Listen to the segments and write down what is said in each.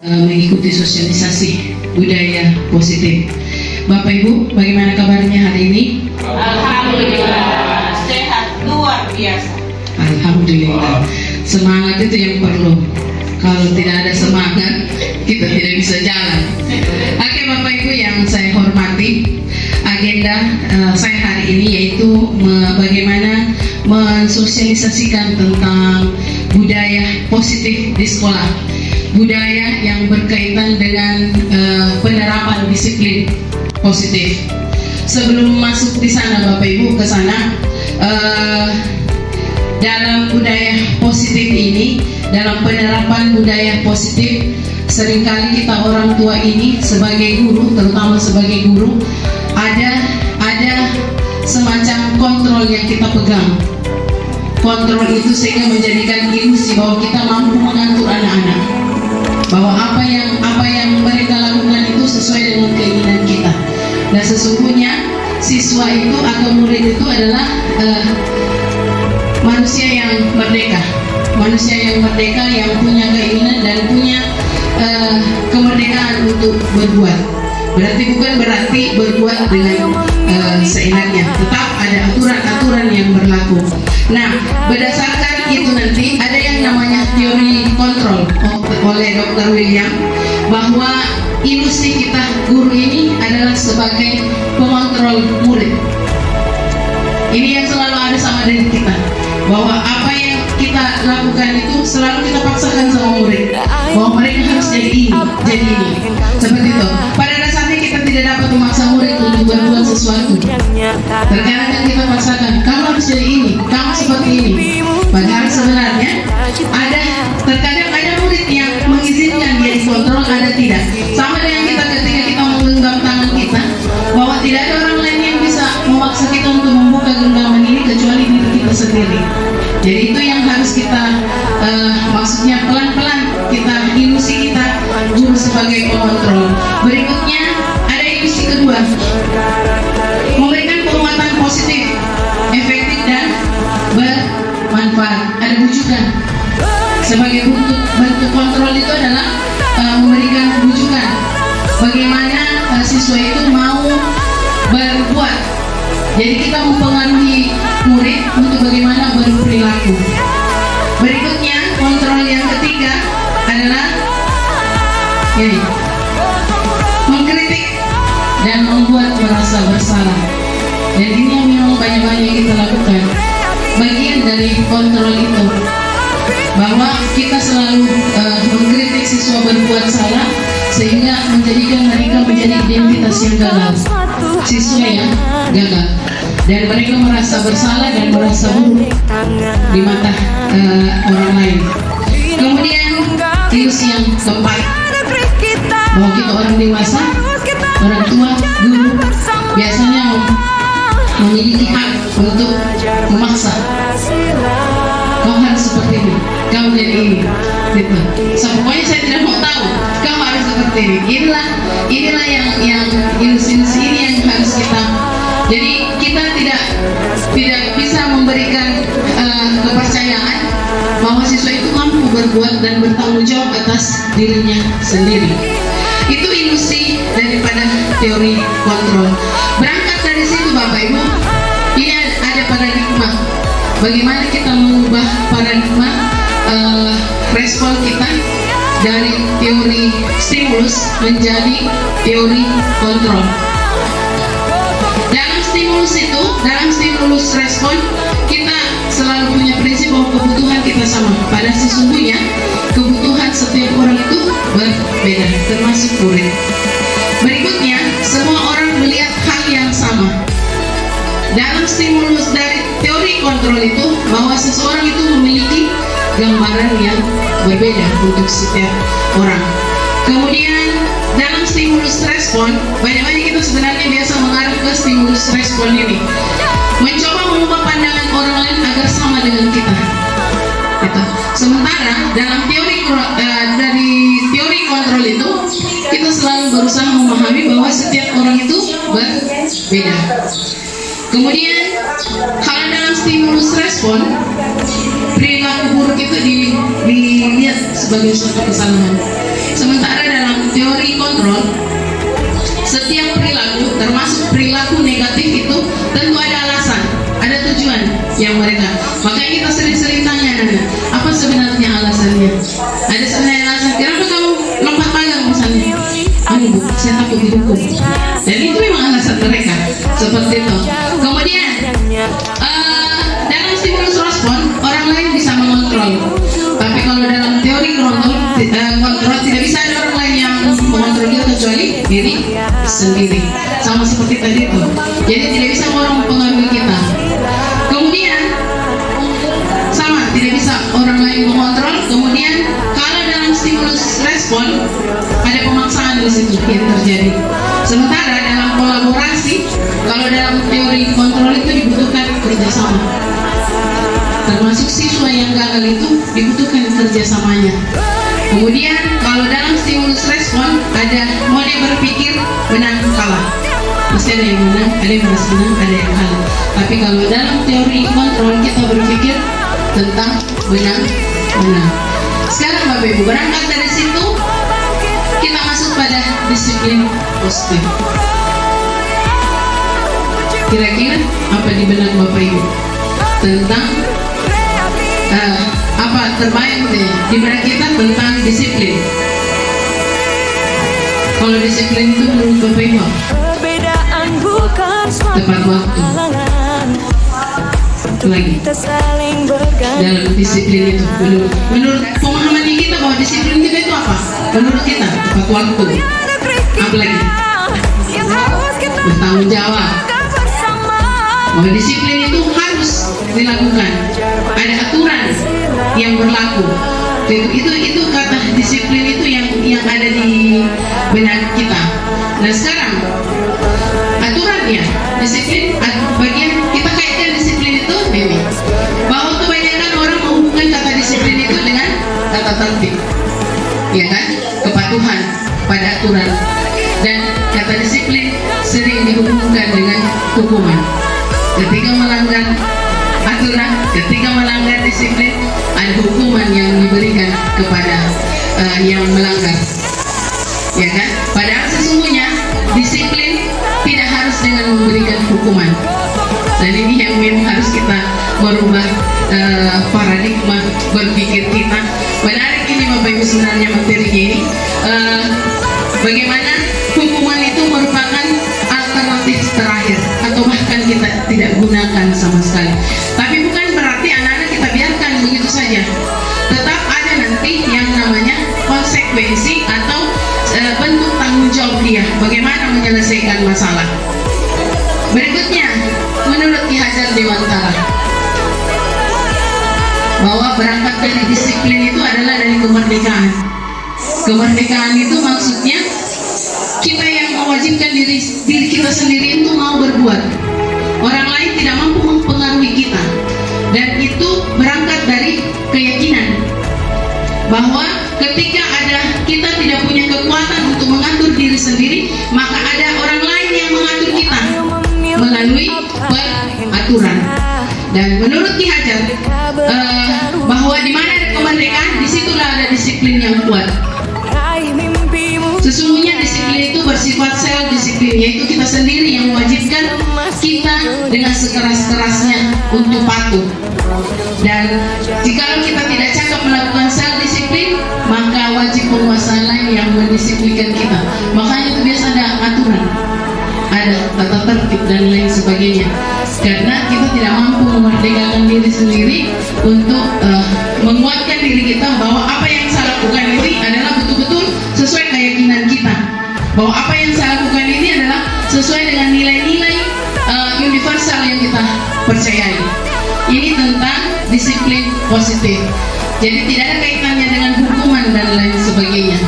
Mengikuti sosialisasi budaya positif. Bapak Ibu, bagaimana kabarnya hari ini? Alhamdulillah, sehat luar biasa. Alhamdulillah. Semangat itu yang perlu. Kalau tidak ada semangat, kita tidak bisa jalan. Oke Bapak Ibu yang saya hormati, agenda saya hari ini yaitu bagaimana mensosialisasikan tentang budaya positif di sekolah. Budaya yang berkaitan dengan penerapan disiplin positif. Sebelum masuk di sana Bapak Ibu ke sana, dalam budaya positif ini, dalam penerapan budaya positif, seringkali kita orang tua ini sebagai guru, terutama sebagai guru, ada semacam kontrol yang kita pegang. Kontrol itu sehingga menjadikan ilusi bahwa kita mampu mengatur anak-anak, bahwa apa yang mereka lakukan itu sesuai dengan keinginan kita. Dan sesungguhnya siswa itu atau murid itu adalah manusia yang merdeka, yang punya keinginan dan punya kemerdekaan untuk berbuat. Bukan berarti berbuat dengan seenaknya, tetap ada aturan-aturan yang berlaku. Nah, berdasarkan itu nanti ada yang namanya teori kontrol oleh Dr. William, bahwa ilusi kita guru ini adalah sebagai pengontrol murid. Ini yang selalu ada sama diri kita, bahwa apa yang kita lakukan itu selalu kita paksakan sama murid, bahwa mereka harus jadi ini, seperti itu. Pada dasarnya kita tidak dapat memaksa murid untuk berbuat sesuatu. Terkadang kan kita paksakan, kamu harus jadi ini, kamu seperti ini. Padahal sebenarnya terkadang ada murid yang mengizinkan dia dikontrol, ada tidak. Sama dengan kita ketika kita menggenggam tangan kita, bahwa tidak ada orang lain yang bisa memaksa kita untuk membuka genggaman ini kecuali diri kita sendiri. Jadi itu yang harus kita maksudnya pelan-pelan kita ilusi kita guru sebagai pengontrol. Berikutnya ada ilusi kedua, memberikan penguatan positif, efektif dan bermanfaat. Ada bujukan. Sebagai bentuk kontrol itu adalah memberikan bujukan. Bagaimana siswa itu mau berbuat. Jadi kita mempengaruhi murid untuk bagaimana berperilaku. Berikutnya kontrol yang ketiga adalah ini, mengkritik dan membuat merasa bersalah. Dan ini yang memang banyak-banyak kita lakukan. Bagian dari kontrol itu, bahwa kita selalu mengkritik siswa berbuat salah sehingga menjadikan mereka menjadi identitas yang gagal, siswa yang gagal, dan mereka merasa bersalah dan merasa buruk di mata orang lain. Kemudian ilusi yang keempat, bahwa kita orang dewasa, orang tua, guru biasanya memiliki hak untuk memaksa. Kau harus seperti ini, kau jadi ini, gitu. Pokoknya saya tidak mau tahu, kau harus seperti ini. Inilah yang ilusi-ilusi ini yang harus kita. Jadi kita tidak bisa memberikan kepercayaan bahwa siswa itu mampu berbuat dan bertanggung jawab atas dirinya sendiri. Itu ilusi daripada teori kontrol. Berangkat dari situ Bapak Ibu, ini ada paradigma. Bagaimana kita mengubah paradigma respon kita dari teori stimulus menjadi teori kontrol. Dalam stimulus respon, kita selalu punya prinsip bahwa kebutuhan kita sama. Pada sesungguhnya kebutuhan setiap orang itu berbeda, termasuk murid. Berikutnya, semua orang melihat hal yang sama. Dalam stimulus dari teori kontrol itu, bahwa seseorang itu memiliki gambaran yang berbeda untuk setiap orang. Kemudian dalam stimulus respon, banyak-banyak kita sebenarnya biasa mengarah ke stimulus respon ini, mencoba mengubah pandangan orang lain agar sama dengan kita. Gitu. Sementara dalam dari teori kontrol itu, kita selalu berusaha memahami bahwa setiap orang itu berbeda. Kemudian kalau dalam stimulus respon, perilaku buruk itu dilihat sebagai suatu kesalahan. Sementara dalam teori kontrol, setiap perilaku, termasuk perilaku negatif itu tentu ada alasan, ada tujuan yang mereka. Makanya kita sering-sering tanya, Nana, apa sebenarnya alasannya? Ada sebenarnya alasan. Kenapa kamu lompat pagar misalnya? Bu, saya takut dihukum. Dan itu memang alasan mereka seperti itu. Kemudian dalam stimulus respon orang lain bisa mengontrol. Tapi kalau dalam teori kontrol tidak bisa ada orang lain yang mengontrol dia kecuali diri sendiri. Sama seperti tadi itu. Jadi tidak bisa orang mempengaruhi kita. Kemudian sama, tidak bisa orang lain mengontrol. Kemudian kalau dalam stimulus respon ada pemaksaan di situ yang terjadi. Sementara dalam kolaborasi, kalau dalam teori kontrol itu dibutuhkan kerjasama. Termasuk siswa yang gagal itu dibutuhkan kerjasamanya. Kemudian kalau dalam stimulus respon ada mode berpikir menang kalah. Pasti ada yang menang, ada yang merasa menang, ada yang kalah. Tapi kalau dalam teori kontrol kita berpikir tentang menang. Sekarang Bapak Ibu berangkat dari situ, kita masuk pada disiplin positif. Kira-kira apa di benak Bapak Ibu tentang apa terbaik di benak kita tentang disiplin? Kalau disiplin itu menurut Bapak Ibu tepat waktu. Lagi dalam disiplin itu menurut pemahaman kita bahwa disiplin kita itu apa? Menurut kita tepat waktu. Apalagi bertanggung jawab. Bahwa disiplin itu harus dilakukan. Ada aturan yang berlaku. Itu kata disiplin itu yang ada di benak kita. Nah sekarang aturannya disiplin bagian kita kaitkan disiplin itu ini bahwa kebanyakan orang menghubungkan kata disiplin itu dengan kata tertib, ya kan, kepatuhan pada aturan, dan kata disiplin sering dihubungkan dengan hukuman. Ketika melanggar aturan, ketika melanggar disiplin, ada hukuman yang diberikan kepada yang melanggar, ya kan. Padahal sesungguhnya disiplin tidak harus dengan memberikan hukuman. Dan ini yang memang harus kita merubah paradigma berpikir kita. Menarik ini Bapak Ibu sebenarnya materinya ini, bagaimana hukuman itu merupakan alternatif terakhir atau bahkan kita tidak gunakan sama sekali. Tapi bukan berarti anak-anak kita biarkan begitu saja. Tetap ada nanti yang namanya konsekuensi atau bentuk tanggung jawab dia bagaimana menyelesaikan masalah. Berikutnya, menurut Ki Hajar Dewantara, bahwa berangkat dari disiplin itu adalah dari kemerdekaan. Kemerdekaan itu maksudnya kita yang mewajibkan diri kita sendiri itu mau berbuat. Orang lain tidak mampu mempengaruhi kita. Dan itu berangkat dari keyakinan bahwa ketika kita tidak punya kekuatan untuk mengatur diri sendiri, maka ada orang lain yang mengatur kita melalui peraturan. Dan menurut Ki Hajar, bahwa di mana ada kemerdekaan, disitulah ada disiplin yang kuat. Sesungguhnya disiplin itu bersifat self disiplin, yaitu kita sendiri yang mewajibkan kita dengan sekeras-kerasnya untuk patuh. Dan jika kita tidak cakap melakukan self disiplin, maka wajib penguasa lain yang mendisiplinkan kita. Makanya itu biasa ada aturan, ada tata tertib dan lain sebagainya. Karena kita tidak mampu memerdekakan diri sendiri untuk menguatkan diri kita bahwa apa yang saya lakukan ini adalah betul-betul sesuai keyakinan kita, bahwa apa yang saya lakukan ini adalah sesuai dengan nilai-nilai universal yang kita percayai. Ini tentang disiplin positif. Jadi tidak ada kaitannya dengan hukuman dan lain sebagainya.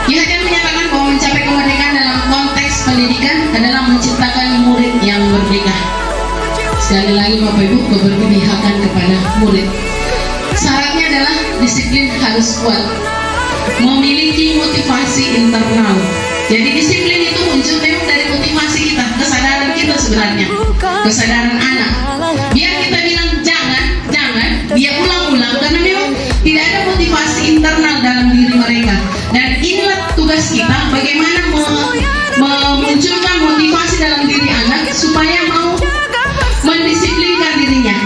Ki Hajar menyatakan bahwa mencapai kemerdekaan dalam konteks pendidikan adalah menciptakan murid yang merdeka. Sekali lagi Bapak Ibu, keberpihakan kepada murid. Syaratnya adalah disiplin harus kuat, memiliki motivasi internal. Jadi disiplin itu muncul memang dari motivasi kita, kesadaran kita sebenarnya, kesadaran anak. Biar kita bilang jangan, dia ulang-ulang karena memang tidak mereka. Dan inilah tugas kita, bagaimana memunculkan motivasi dalam diri anak supaya mau mendisiplinkan dirinya.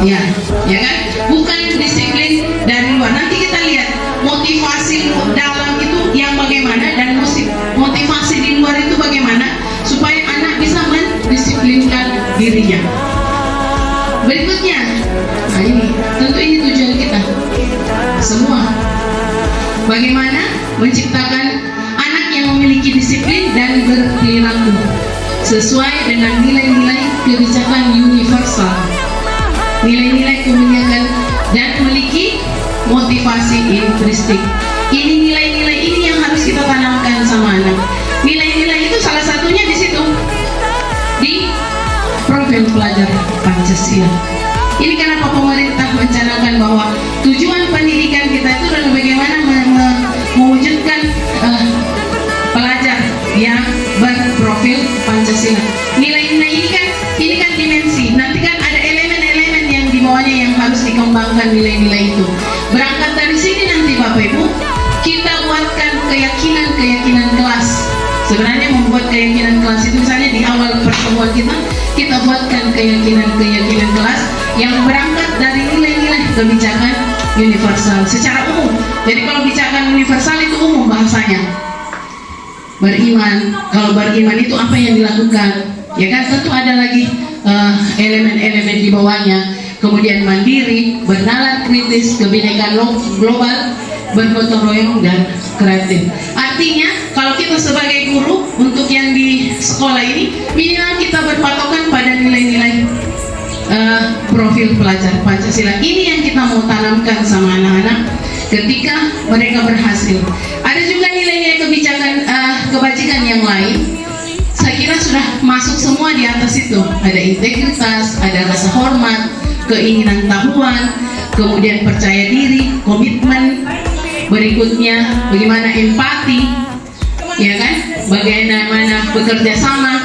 Ya, ya kan? Bukan disiplin dari luar. Nanti kita lihat motivasi dalam itu yang bagaimana dan motivasi di luar itu bagaimana supaya anak bisa mendisiplinkan dirinya. Berikutnya, nah ini tentu ini tujuan kita semua. Bagaimana menciptakan anak yang memiliki disiplin dan berperilaku sesuai dengan nilai-nilai kebijakan universal, nilai-nilai kemuliaan dan memiliki motivasi intristik. Ini nilai-nilai ini yang harus kita tanamkan sama anak. Nilai-nilai itu salah satunya di situ, di profil pelajar Pancasila. Ini kenapa pemerintah mencanangkan bahwa tujuan pendidikan kita itu adalah bagaimana mewujudkan pelajar yang berprofil Pancasila. Nilai-nilai ini kan dimensi. Nanti kan ada elemen-elemen yang di bawahnya yang harus dikembangkan nilai-nilai itu. Berangkat dari sini nanti Bapak Ibu, kita buatkan keyakinan kelas. Sebenarnya membuat keyakinan kelas itu misalnya di awal pertemuan kita buatkan keyakinan kelas yang berangkat dari nilai-nilai kebijakan universal secara umum. Jadi kalau kebijakan universal itu umum bahasanya. Beriman, kalau beriman itu apa yang dilakukan? Ya kan, tentu ada lagi elemen-elemen di bawahnya. Kemudian mandiri, bernalar kritis, kebinekaan global, bergotong royong dan kreatif. Artinya kalau kita sebagai guru untuk yang di sekolah ini minimal kita berpatokan pada nilai-nilai profil pelajar Pancasila. Ini yang kita mau tanamkan sama anak-anak ketika mereka berhasil. Ada juga nilai-nilai kebajikan yang lain. Saya kira sudah masuk semua di atas itu. Ada integritas, ada rasa hormat, keinginan tahuan, kemudian percaya diri, komitmen. Berikutnya bagaimana empati, ya kan? Bagaimana bekerja sama.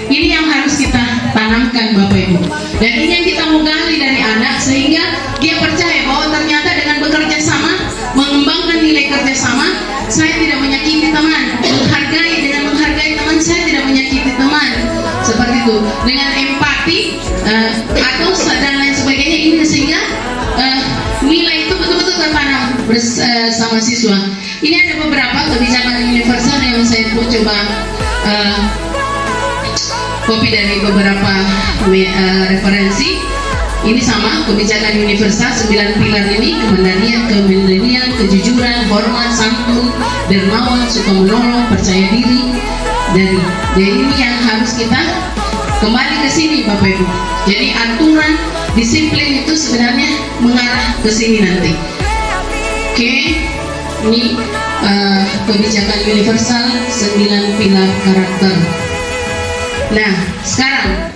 Ini yang harus kita tanamkan Bapak Ibu. Dan ini yang kita mau gali dari anak sehingga dia percaya bahwa ternyata dengan bekerja sama, mengembangkan nilai kerjasama, saya tidak menyakiti teman, dengan menghargai teman saya tidak menyakiti teman. Seperti itu. Dengan empati atau dan lain sebagainya, ini sehingga nilai itu betul-betul tertanam bersama siswa. Ini ada beberapa kebijakan universal yang saya coba copy dari beberapa referensi. Ini sama kebijakan universal 9 pilar ini: kemandirian, kejujuran, hormat, santun, dermawan, suka menolong, percaya diri. Jadi ini yang harus kita kembali ke sini Bapak Ibu. Jadi aturan disiplin itu sebenarnya mengarah ke sini nanti. Oke, ini kebijakan universal 9 pilar karakter. Nah, sekarang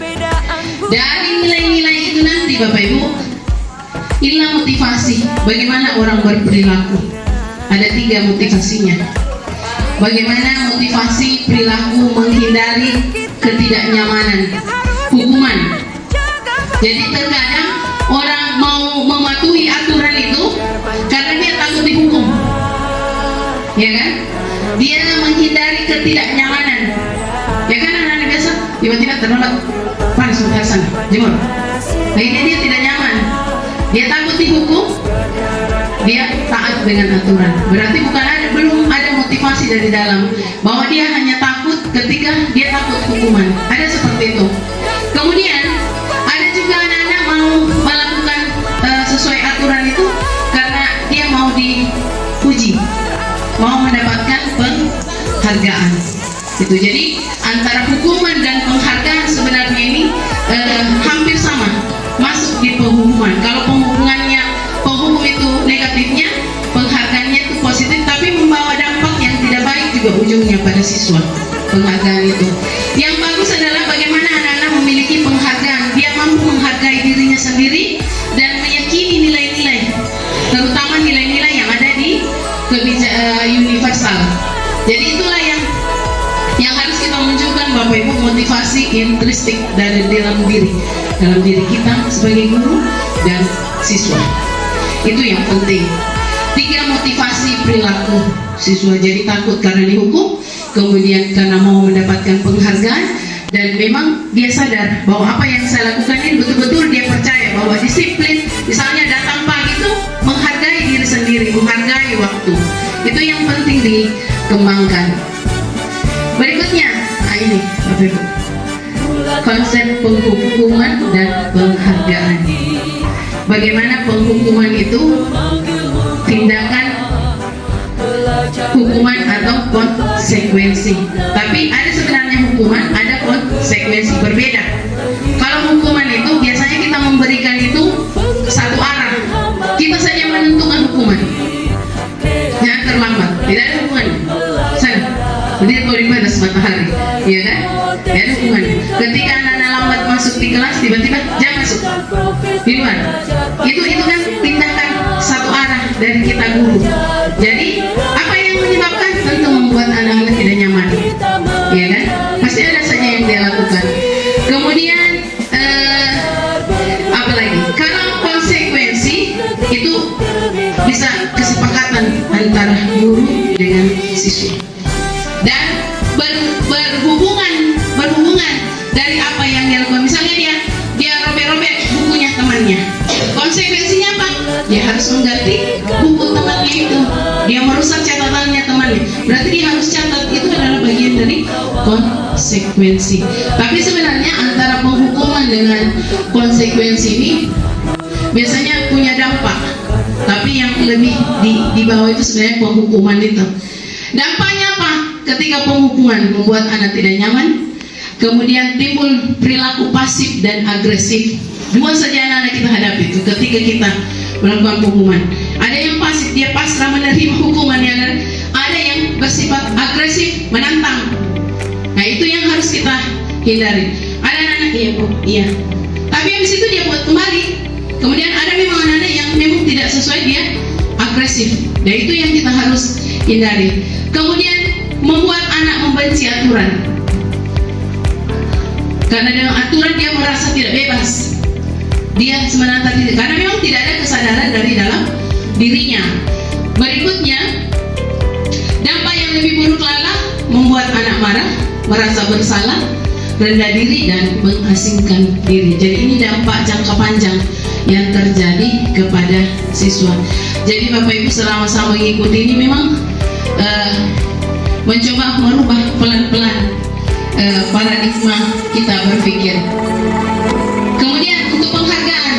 dari nilai-nilai itu nanti Bapak Ibu, inilah motivasi bagaimana orang berperilaku. Ada 3 motivasinya. Bagaimana motivasi perilaku menghindari ketidaknyamanan, hukuman. Jadi terkadang orang mau mematuhi aturan itu karena dia takut dihukum, ya kan? Dia menghindari ketidaknyamanan, ya kan? Anak-anak biasa tiba-tiba terlambat, panas sebentar sana, jemur. Nah ini dia tidak nyaman, dia takut dihukum, dia taat dengan aturan. Berarti belum ada motivasi dari dalam, bahwa dia hanya takut ketika dia takut hukuman. Ada seperti itu. Kemudian ada juga anak-anak mau melakukan sesuai aturan itu karena dia mau dipuji, mau mendapatkan penghargaan. Itu jadi antara hukuman dan penghargaan sebenarnya ini hampir sama, masuk di penghukuman. Kalau penghukum itu negatifnya, penghargaannya itu positif, tapi membawa dampak yang tidak baik juga ujungnya pada siswa. Penghargaan itu yang bagus adalah bagaimana anak-anak memiliki penghargaan. Dia mampu menghargai dirinya sendiri dan meyakini nilai-nilai, terutama nilai-nilai yang ada di kebijakan universal. Jadi itulah yang harus kita munculkan Bapak Ibu, motivasi intristik dari dalam diri kita sebagai guru dan siswa. Itu yang penting. 3 motivasi perilaku siswa, jadi takut karena dihukum, kemudian karena mau mendapatkan penghargaan, dan memang dia sadar bahwa apa yang saya lakukan ini betul-betul dia percaya bahwa disiplin, misalnya datang pagi itu menghargai diri sendiri, menghargai waktu, itu yang penting dikembangkan. Berikutnya, ini Bapak Ibu, konsep penghukuman dan penghargaan. Bagaimana penghukuman itu tindakan hukuman atau konsekuensi. Tapi ada sebenarnya hukuman, ada konsekuensi, berbeda. Kalau hukuman itu biasanya kita memberikan itu satu arah. Kita saja menentukan hukuman. Jangan terlambat, tidak ada hukuman. Sana, berdiri kau di batas matahari, iya kan? Tidak ada hukuman. Ketika anak-anak lambat masuk di kelas, tiba-tiba jangan masuk di luar. Itu kan tindakan satu arah dari kita guru. Jadi apa yang menyebabkan? Tentu membuat anak-anak tidak nyaman, ya kan? Pasti ada saja yang dia lakukan. Kemudian apa lagi? Kalau konsekuensi itu bisa kesepakatan antara guru dengan siswa dan berhubungan dari apa yang dia lakukan. Misalnya dia robek-robek bukunya temannya, konsekuensinya apa? Dia harus mengganti buku temannya itu. Dia merusak catatannya temannya, berarti dia harus catat. Itu adalah bagian dari konsekuensi. Tapi sebenarnya antara penghukuman dengan konsekuensi ini biasanya punya dampak, tapi yang lebih di bawah itu sebenarnya penghukuman itu. Dampaknya apa? Ketika penghukuman membuat anak tidak nyaman, kemudian timbul perilaku pasif dan agresif. Dua saja anak-anak kita hadapi itu ketika kita melakukan penghukuman. Ada yang pasif, dia pasrah menerima hukumannya, dan ada yang bersifat agresif, menantang. Nah, itu yang harus kita hindari. Ada anak-anak, iya Bu, iya, tapi habis itu dia buat kembali. Kemudian ada memang anak-anak yang memang tidak sesuai, dia agresif. Nah, itu yang kita harus hindari. Kemudian membuat anak membenci aturan, karena dengan aturan dia merasa tidak bebas. Dia sebenarnya tidak, karena memang tidak ada kesadaran dari dalam dirinya. Berikutnya, dampak yang lebih buruk lala, membuat anak marah, merasa bersalah, rendah diri, dan mengasingkan diri. Jadi ini dampak jangka panjang yang terjadi kepada siswa. Jadi Bapak Ibu selama mengikuti ini memang mencoba merubah pelan-pelan paradigma kita berpikir. Kemudian untuk penghargaan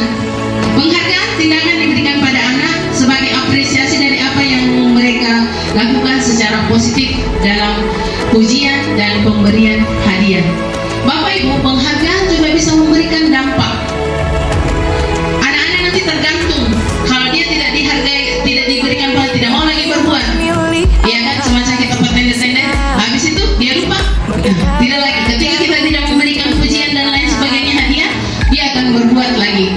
tindakan diberikan pada anak sebagai apresiasi dari apa yang mereka lakukan secara positif dalam pujian dan pemberian hadiah. Bapak Ibu, penghargaan juga bisa memberikan dampak. Anak-anak nanti tergantung, kalau dia tidak dihargai, tidak diberikan penghargaan, tidak mau lagi berbuat, ya kan, semacam kita bertenda-tenda, habis itu dia lupa, tidak lagi. Ketika kita tidak memberikan pujian dan lain sebagainya hadiah, dia akan berbuat lagi.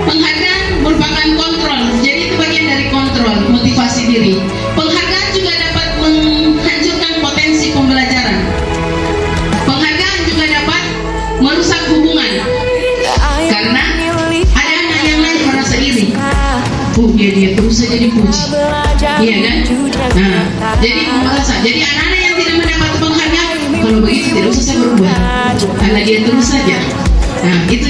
Penghargaan merupakan kontrol, jadi itu bagian dari kontrol, motivasi diri. Penghargaan juga dapat menghancurkan potensi pembelajaran. Penghargaan juga dapat merusak hubungan, karena ada anak yang lain merasa iri. Dia terus saja dipuji, iya kan? Nah, jadi merasa, jadi anak-anak yang tidak mendapat penghargaan, kalau begitu tidak usah saya berbuat, karena dia terus saja. Nah, itu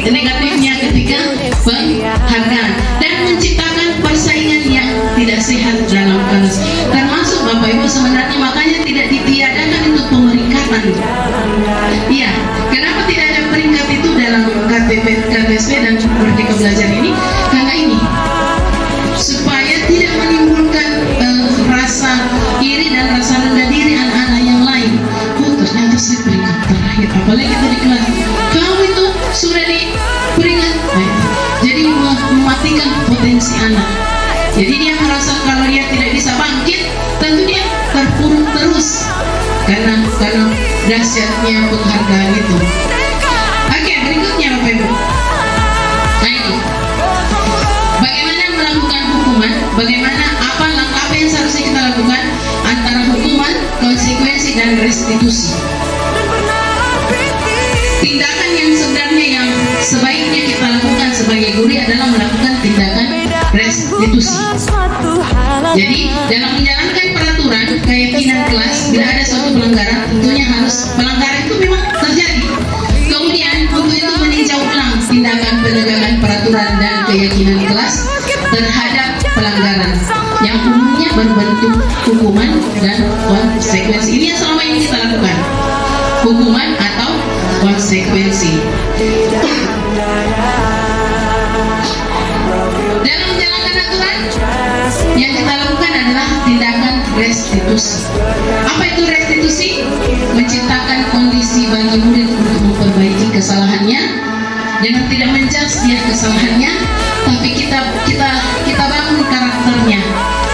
negatifnya ketika penghargaan, dan menciptakan persaingan yang tidak sehat dalam kelas. Termasuk Bapak Ibu sebenarnya makanya tidak ditiadakan untuk pemeringkatan. Iya, kenapa tidak ada peringkat itu dalam KTSP dan Merdeka Belajar ini? Karena ini supaya tidak menimbulkan rasa iri dan rasa rendah diri anak-anak yang lain. Oh, ternyata saya peringkat terakhir, apalagi itu di kelas. Kamu itu sudah di peringkat. Jadi mematikan potensi anak. Jadi dia merasa kalau dia tidak bisa bangkit, tentu dia terpuruk terus karena dahsyatnya penghargaan itu. Oke, berikutnya Bapak Ibu. Nah, ini bagaimana melakukan hukuman, bagaimana apa langkah yang seharusnya kita lakukan antara hukuman, konsekuensi, dan restitusi. Tindakan yang sebenarnya yang sebaiknya kita lakukan sebagai guru adalah melakukan tindakan restitusi. Jadi dalam menjalankan peraturan keyakinan kelas, bila ada suatu pelanggaran, tentunya harus pelanggaran itu memang terjadi. Kemudian untuk itu meninjau ulang tindakan penegakan peraturan dan keyakinan kelas terhadap pelanggaran yang umumnya berbentuk hukuman dan konsekuensi. Ini yang selama ini kita lakukan, hukuman atau konsekuensi. Dalam menjalankan aturan, yang kita lakukan adalah tindakan restitusi. Apa itu restitusi? Menciptakan kondisi bagi murid untuk memperbaiki kesalahannya dengan tidak menjudge dia kesalahannya, tapi kita bangun karakternya,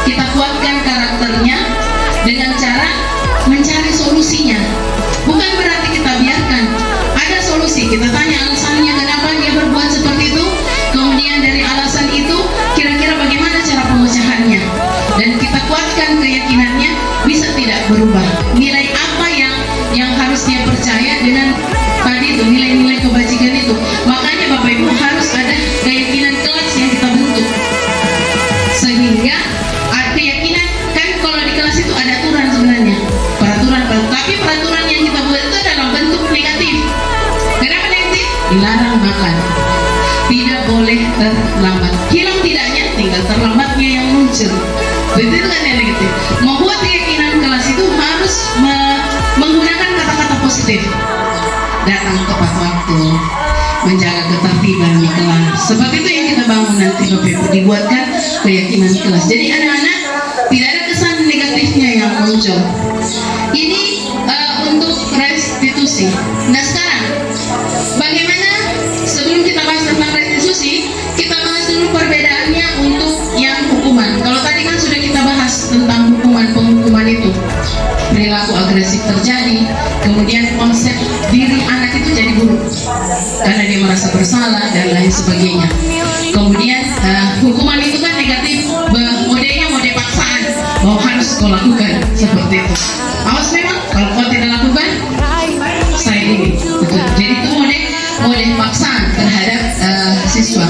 kita kuatkan karakternya dengan cara mencari solusinya. Bukan berarti kita biarkan, ada solusi, kita tanya alasannya kenapa dia berbuat seperti itu, kemudian dari alasan itu kira-kira bagaimana cara pemecahannya, dan kita kuatkan keyakinannya bisa tidak berubah. Nilai apa yang harus dia percaya dengan tadi itu, nilai-nilai kebajikan itu. Makanya Bapak Ibu harus ada keyakinan kelas yang kita bentuk, sehingga keyakinan kan kalau di kelas itu ada aturan sebenarnya, peraturan, tapi peraturan yang kita buat itu dalam bentuk negatif. Kenapa negatif? Dilarang makan, tidak boleh terlambat, hilang tidaknya tinggal terlambatnya yang muncul. Itu kan yang negatif. Membuat keyakinan kelas itu harus menggunakan kata-kata positif. Datang tepat waktu, menjaga ketertiban di kelas. Sebab itu yang kita bangun nanti Bapak Ibu, dibuatkan keyakinan kelas. Jadi anak-anak tidak ada kesan negatifnya yang muncul. Ini untuk restitusi. Nah sekarang, bagaimana sebelum kita bahas tentang restitusi, kita bahas dulu perbedaannya untuk yang hukuman. Kalau tadi kan sudah kita bahas tentang penghukuman itu, perilaku agresif terjadi, kemudian konsep diri anak itu jadi buruk karena dia merasa bersalah dan lain sebagainya. Kemudian hukuman itu kan negatif, modenya mode paksaan, bahwa harus kau lakukan seperti itu. Awas memang kalau kau tidak lakukan, saya ini. Betul. Jadi itu mode paksaan terhadap siswa.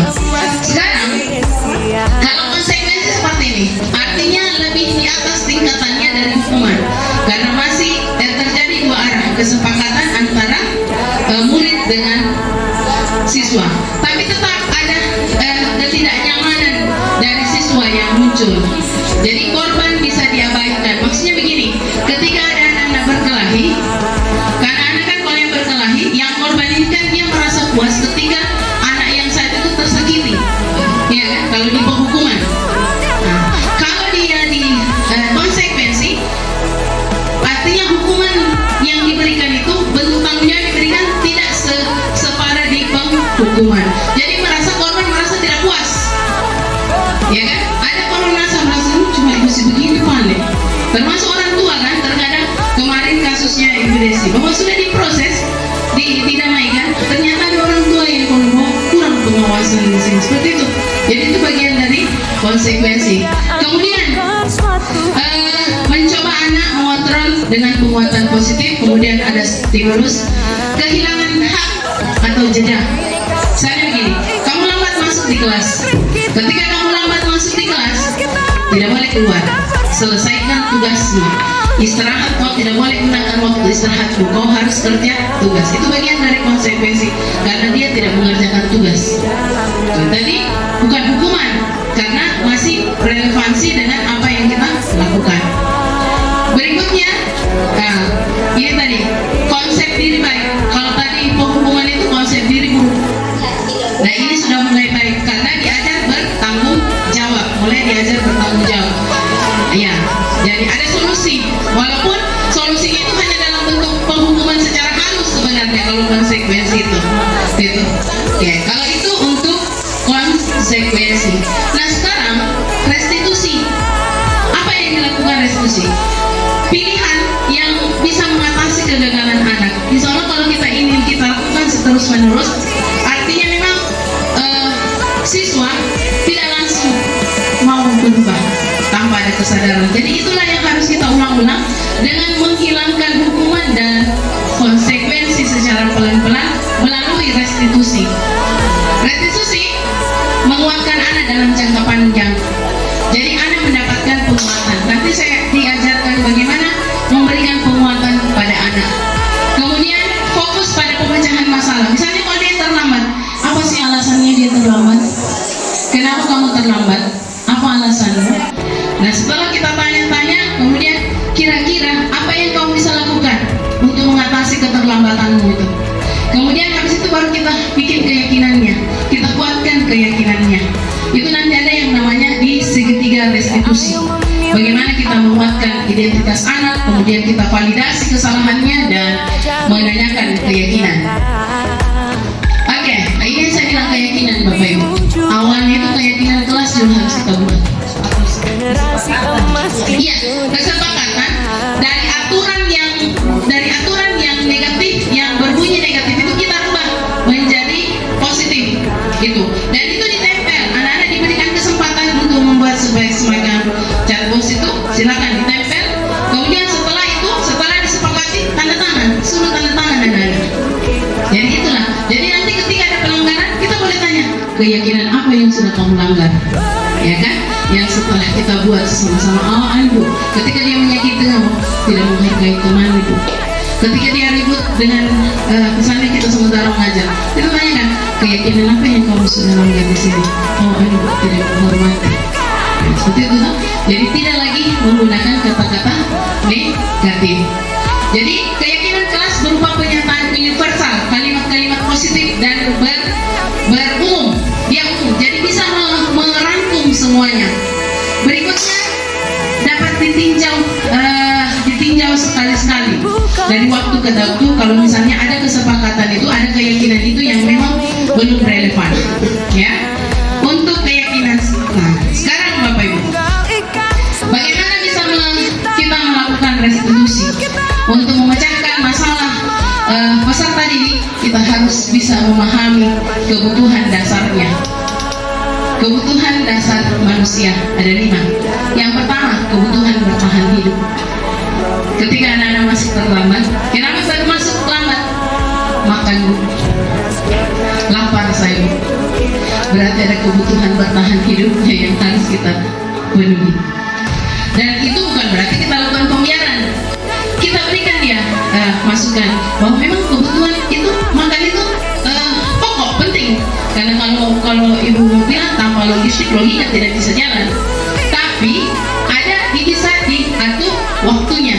Sekarang kalau konsekuensi seperti ini, artinya lebih di atas tingkatannya dari hukuman, karena masih terjadi dua arah kesepakatan antara murid dengan siswa, tapi tetap ada ketidaknyamanan dari siswa yang muncul. Jadi korban bisa diabaikan. Maksudnya begini, ketika ada anak-anak berkelahi, karena anak kan kalau yang berkelahi, yang korban ini kan dia merasa puas ketika anak yang saat itu tersakiti, ya kan? Kalau di penghukuman, kalau dia di konsekuensi, artinya hukuman yang diberikan itu bentuk tanggung jawab diberikan tidak separah di penghukuman. Jadi korban merasa tidak puas, ya kan? Ada korban merasa cuma masih begini pandai. Termasuk orang tua kan, terkadang kemarin kasusnya imigrasi, bahwa sudah diproses, didamaikan, ternyata ada orang tua yang kurang pengawasan di sini, seperti itu. Jadi itu bagian dari konsekuensi. Kemudian mencoba anak mengontrol dengan penguatan positif, kemudian ada stimulus kehilangan hak atau jeda. Saya begini, kamu lambat masuk di kelas. Ketika kamu lambat masuk di kelas, tidak boleh keluar, selesaikan tugasmu. Istirahat, kau tidak boleh gunakan waktu istirahatmu, kau harus kerja tugas. Itu bagian dari konsekuensi, karena dia tidak mengerjakan tugas. Tadi bukan hukuman, karena masih relevansi dengan apa yang kita lakukan. Berikutnya, ini tadi konsep diri baik. Kalau tadi penghukuman itu konsep diri buruk. Nah ini sudah mulai baik karena diajar bertanggung jawab, mulai diajar bertanggung jawab. Ya, jadi ada solusi. Walaupun solusinya itu hanya dalam bentuk penghukuman secara halus sebenarnya kalau konsekuensi itu. Ya, kalau itu untuk konsekuensi. Nah sekarang restitusi. Apa yang dilakukan restitusi? Pilihan yang bisa mengatasi kegagalan anak. Insya Allah kalau kita ingin kita lakukan seterus menerus, artinya memang siswa tidak langsung mau berubah tanpa ada kesadaran. Jadi itulah yang harus kita ulang-ulang dengan menghilangkan hukuman dan konsekuensi secara pelan-pelan melalui restitusi. Restitusi menguatkan anak dalam jangka panjang. Jadi anak mendapatkan keterlambatanmu itu. Kemudian habis itu baru kita bikin keyakinannya, kita kuatkan keyakinannya. Itu nanti ada yang namanya di segitiga restitusi. Bagaimana kita menguatkan identitas anak, kemudian kita validasi kesalahannya dan menanyakan keyakinan. Oke, ini yang saya bilang keyakinan Bapak Ibu. Awalnya itu keyakinan kelas dulu harus kita buat. Iya, kesepakatan dari aturan yang negatif, yang berbunyi negatif itu kita rubah menjadi positif itu. Dan itu ditempel. Anak-anak diberikan kesempatan untuk membuat semacam chatbox itu, silakan ditempel. Kemudian setelah disepakati, tanda tangan, suruh tanda tangan anak-anak. Jadi itulah. Jadi nanti ketika ada pelanggaran, kita boleh tanya keyakinan apa yang sudah kamu langgar, ya kan? Yang setelah kita buat sama-sama, Ibu, ketika dia menyakiti kamu, tidak menghargai teman Ibu. Ketika dia ribut dengan misalnya kita sementara mengajar, kita tanyakan keyakinan apa yang kamu sudah langgar di sini. Ibu tidak menghormati. Seperti itu, no? Jadi tidak lagi menggunakan kata-kata negatif. Jadi keyakinan kelas berupa pernyataan universal, kalimat-kalimat positif dan berumum. Dia umum, jadi bisa merangkum semuanya. Berikutnya dapat ditinjau sekali-sekali dari waktu ke waktu. Kalau misalnya ada kesepakatan itu, ada keyakinan itu yang memang belum relevan, ya. Untuk keyakinan, nah sekarang Bapak Ibu, bagaimana bisa kita melakukan restitusi untuk memecahkan masalah peserta didik? Kita harus bisa memahami kebutuhan dasarnya. Kebutuhan dasar manusia ada 5. Yang pertama, kebutuhan bertahan hidup. Ketika anak-anak masuk terlambat, kenapa saya masuk terlambat? Makan Bu, lapar saya Bu. Berarti ada kebutuhan bertahan hidupnya yang harus kita penuhi. Dan itu bukan berarti kita lakukan pembiaran. Kita berikan dia masukan bahwa memang kebutuhan itu, makan itu pokok, penting. Karena kalau ibu mau bilang tanpa logistik logika tidak bisa jalan. Tapi bisa diatur waktunya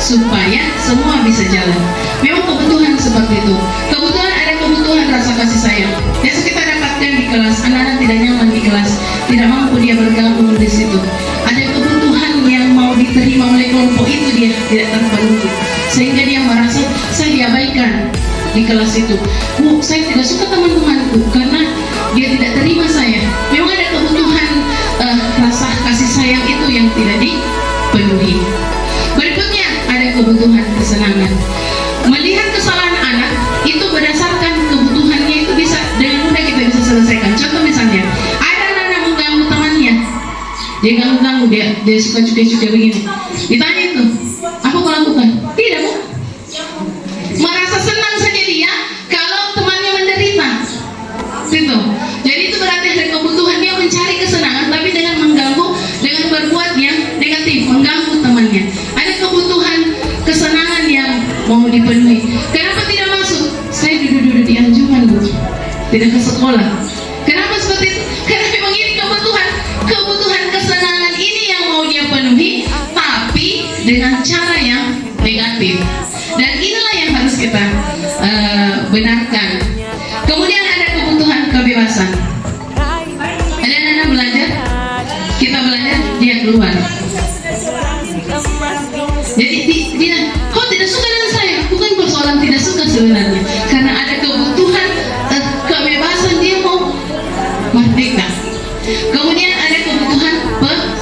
supaya semua bisa jalan. Memang kebutuhan seperti itu. Kebutuhan, ada kebutuhan rasa kasih sayang. Biasa kita dapatkan di kelas, anak-anak tidak nyaman di kelas, tidak mampu dia bergabung di situ. Ada kebutuhan yang mau diterima oleh kelompok itu dia tidak terpenuhi, sehingga dia merasa saya diabaikan di kelas itu. Bu, saya tidak suka teman-temanku karena dia tidak terima saya. Memang ada kebutuhan rasa kasih sayang itu yang tidak dipenuhi. Berikutnya ada kebutuhan kesenangan. Melihat kesalahan anak itu berdasarkan kebutuhannya itu bisa dengan mudah kita bisa selesaikan. Contoh misalnya, ada anak-anak mengganggu temannya, dia ganggu-ganggu, dia suka cukai-cukai begini. Ditanya itu, apa kau lakukan? Tidak Bu, merasa senang saja dia kalau temannya menderita. Gitu. Jadi itu berarti ada kebutuhan dia mencari kesenangan, tapi dengan mengganggu, dengan berbuat yang negatif, mengganggu temannya. Ada kebutuhan kesenangan yang mau dipenuhi. Kenapa tidak masuk? Saya duduk-duduk di anjungan Bu, tidak ke sekolah. Kenapa seperti itu? Karena memang ini kebutuhan kesenangan ini yang mau dia penuhi, tapi dengan cara yang negatif. Dan inilah yang harus kita benarkan. Kemudian ada kebutuhan kebebasan. Ada anak-anak belajar, kita belajar, dia keluar. Jadi dia, kau tidak suka dengan saya? Bukan persoalan tidak suka sebenarnya, karena ada kebutuhan kebebasan, dia mau merdeka. Kemudian ada kebutuhan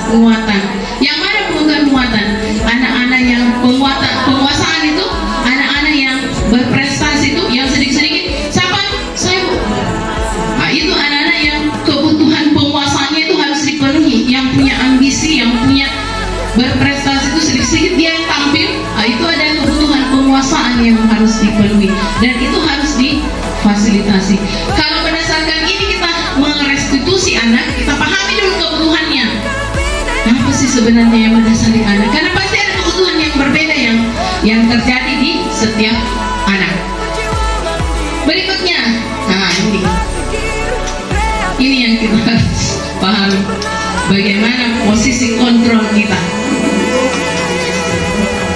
penguatan. Yang mana kebutuhan penguatan? Anak-anak yang penguasaan itu, anak-anak yang berprestasi itu, yang sedikit-sedikit, siapa? Saya Bu. Nah, itu anak-anak yang kebutuhan penguasaannya itu harus dipenuhi, yang punya ambisi, yang punya berprestasi itu sedikit-sedikit dia tampil. Nah, itu ada kebutuhan penguasaan yang harus dipenuhi, dan itu harus difasilitasi. Kalau berdasarkan ini kita merestitusi anak, kita pahami dulu kebutuhannya. Apa sih sebenarnya yang mendasari anak? Karena pasti ada kebutuhan yang berbeda yang terjadi di setiap anak. Berikutnya, nah ini yang kita harus pahami, bagaimana posisi kontrol kita.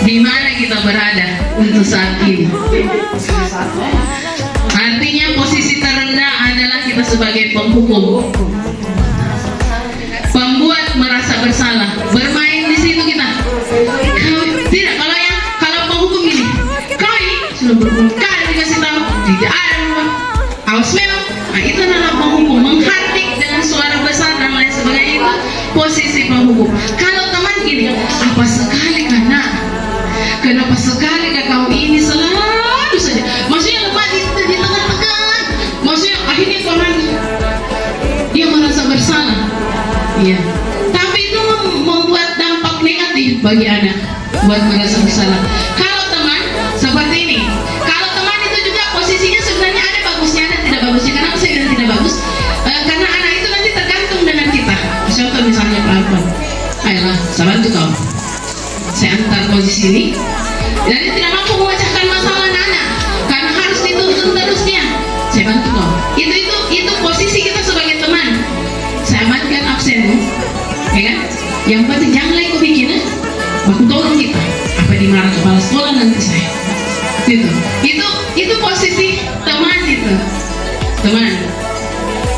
di mana kita berada untuk saat ini. Artinya posisi terendah adalah kita sebagai penghukum, pembuat merasa bersalah, bermain di situ kita. Tidak, kalau penghukum ini, kau ini sudah berkali dikasih tahu tidak ada, awas memang. Nah, itu adalah penghukum, menghardik dengan suara besar dan lain sebagainya, itu posisi penghukum. Kalau teman gini, apa sekali karena kenapa sekali kau ini selalu saja, maksudnya lemah di tengah-tengah, maksudnya akhirnya orang dia merasa bersalah, iya. Tapi itu membuat dampak negatif bagi anak, buat merasa bersalah. Kalau teman seperti ini, kalau teman itu juga posisinya sebenarnya ada bagusnya, ada tidak bagusnya. Kenapa saya bilang tidak bagus? Karena anak itu nanti tergantung dengan kita. Contoh misalnya perempuan, ayolah, saya bantu kau, saya antar kau di sini. Jadi tidak mampu memecahkan masalah anak, karena harus dituntun terus dia. Saya bantu kau. Itu posisi kita sebagai teman. Saya amankan absenmu, ya kan? Yang penting jangan lagi kau bikin, aku tolong kita. Apa dimarah kepala sekolah nanti saya. Itu posisi teman itu, teman.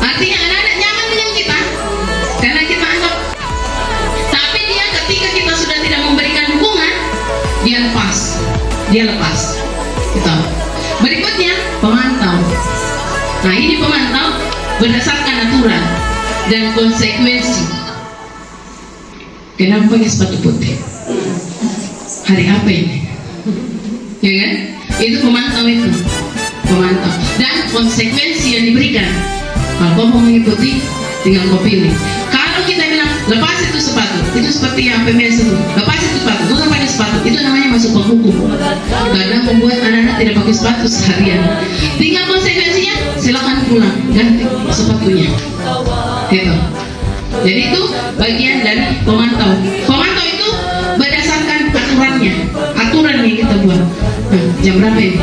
Artinya anak-anak nyaman dengan kita, karena kita anggap. Tapi dia ketika kita sudah tidak memberikan dukungan, dia lepas. Gitu. Berikutnya pemantau. Nah, ini pemantau berdasarkan aturan dan konsekuensi. Kenapa pakai sepatu putih? Hari apa ini? Ya kan? Itu pemantau itu. Pemantau dan konsekuensi yang diberikan. Kalau kau mau mengikuti, tinggal kau pilih. Kalau kita bilang lepas itu sepatu, itu seperti yang PMS itu, lepas itu sepatu, bukan pakai sepatu, itu namanya masuk penghukum. Karena membuat anak-anak tidak pakai sepatu seharian. Tinggal konsekuensinya, silakan pulang, ganti sepatunya. Gitu. Jadi itu bagian dari pemantau. Pemantau itu berdasarkan aturan yang kita buat. Nah, jam berapa ini?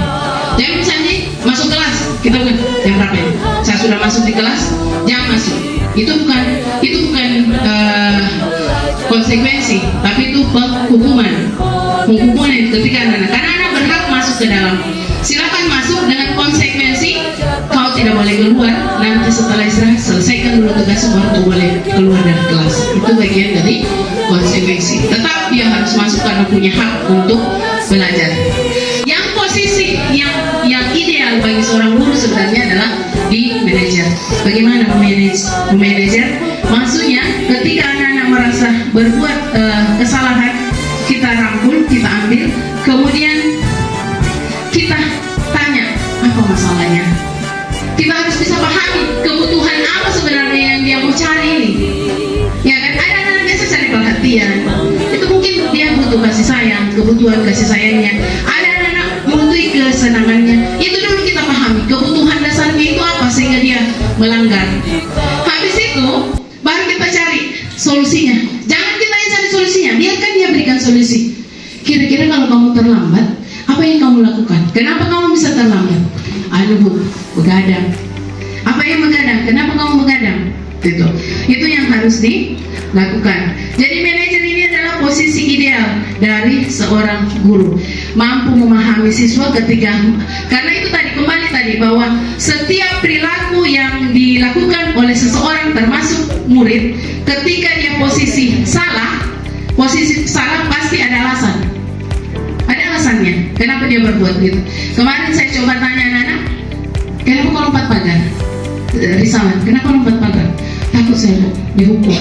Jam misalnya masuk kelas, kita bukan jam berapa ini? Saya sudah masuk di kelas, jam masuk. Itu bukan konsekuensi, tapi itu penghukuman. Penghukuman ketika anak-anak, karena anak berhak masuk ke dalam. Silakan masuk dengan konsekuensi. Kau tidak boleh keluar. Nanti setelah istirahat selesaikan dulu tugas, baru kau boleh keluar dari kelas. Itu bagian dari konsekuensi. Tetap dia harus masuk karena punya hak untuk belajar. Yang posisi yang ideal bagi seorang guru sebenarnya adalah di manajer. Bagaimana manajer? Maksudnya ketika anak-anak merasa berbuat kesalahan, kita rangkul, kita ambil, kemudian kita tanya apa masalahnya. Kita harus bisa pahami kebutuhan apa sebenarnya yang dia mau cari ini. Ya kan, ada anak biasa cari perhatian. Itu mungkin dia butuh kasih sayang, kebutuhan kasih sayangnya. Ada anak butuh kesenangannya. Itu dulu kita pahami kebutuhan dasarnya itu apa sehingga dia melanggar. Habis itu baru kita cari solusinya. Jangan kita yang cari solusinya, biarkan dia berikan solusi. Kira-kira kalau kamu terlambat, apa yang kamu lakukan? Kenapa kamu bisa terlambat? Bu, begadang. Apa yang begadang? Kenapa kamu begadang? Itu yang harus dilakukan. Jadi manajer ini adalah posisi ideal dari seorang guru, mampu memahami siswa karena itu kembali tadi bahwa setiap perilaku yang dilakukan oleh seseorang termasuk murid, ketika dia posisi salah pasti ada alasan. Ada alasannya kenapa dia berbuat gitu. Kemarin saya coba tanya anak-anak, kenapa kau lompat pagar? Risawan, kenapa lompat pagar? Takut saya dihukum.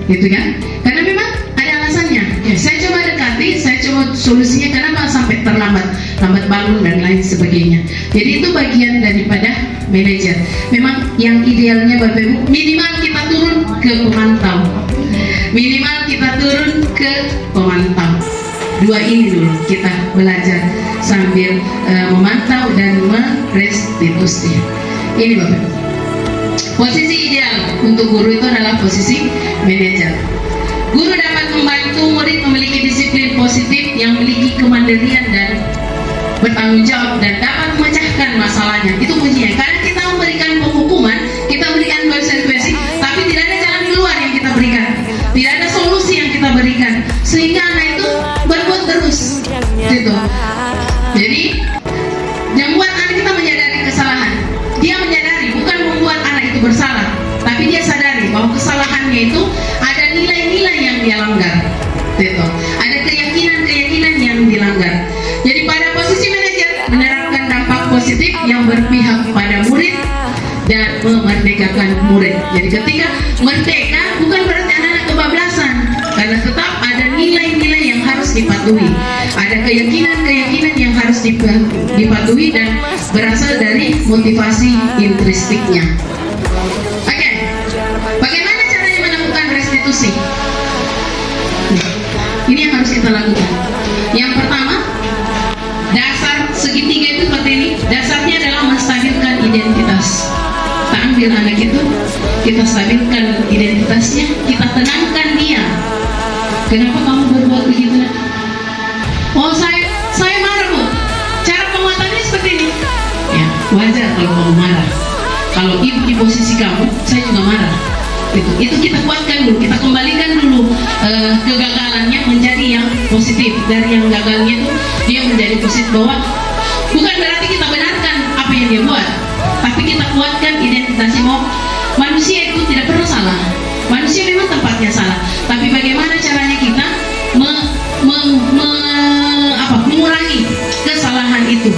Gitu kan? Karena memang ada alasannya. Ya, saya coba dekati, saya coba solusinya kenapa sampai lambat bangun dan lain sebagainya. Jadi itu bagian daripada manajer. Memang yang idealnya Bapak Ibu, minimal kita turun ke pemantau. Dua ini dulu kita belajar sambil memantau dan merestitusi. Ini Bapak. Posisi ideal untuk guru itu adalah posisi manajer. Guru dapat membantu murid memiliki disiplin positif yang memiliki kemandirian dan bertanggung jawab dan dapat memecahkan masalahnya. Itu kuncinya. Karena kita memberikan penghukuman, kita berikan konsekuensi, tapi tidak ada jalan keluar yang kita berikan. Tidak ada solusi yang kita berikan. Sehingga anak itu berbuat terus. memerdekakan murid. Jadi ketika merdeka bukan berarti anak-anak kebablasan, karena tetap ada nilai-nilai yang harus dipatuhi, ada keyakinan-keyakinan yang harus dipatuhi dan berasal dari motivasi intrinstiknya. Oke, bagaimana caranya melakukan restitusi? Nah, ini yang harus kita lakukan. Yang pertama, dasar segitiga itu seperti ini. Dasarnya adalah menstabilkan identitas. Kita ambil anak itu, kita stabilkan identitasnya, kita tenangkan dia. Kenapa kamu berbuat begitu, nak? Oh, saya marah, Bu. Cara penguatannya seperti ini. Ya, wajar kalau kamu marah. Kalau ibu di posisi kamu, saya juga marah. Itu kita kuatkan dulu, kita kembalikan dulu kegagalannya menjadi yang positif. Dari yang gagalnya itu dia menjadi positif, bahwa bukan berarti kita benarkan apa yang dia buat, tapi kita kuatkan identitasnya bahwa manusia itu tidak pernah salah. Manusia memang tempatnya salah, tapi bagaimana caranya kita mengurangi kesalahan itu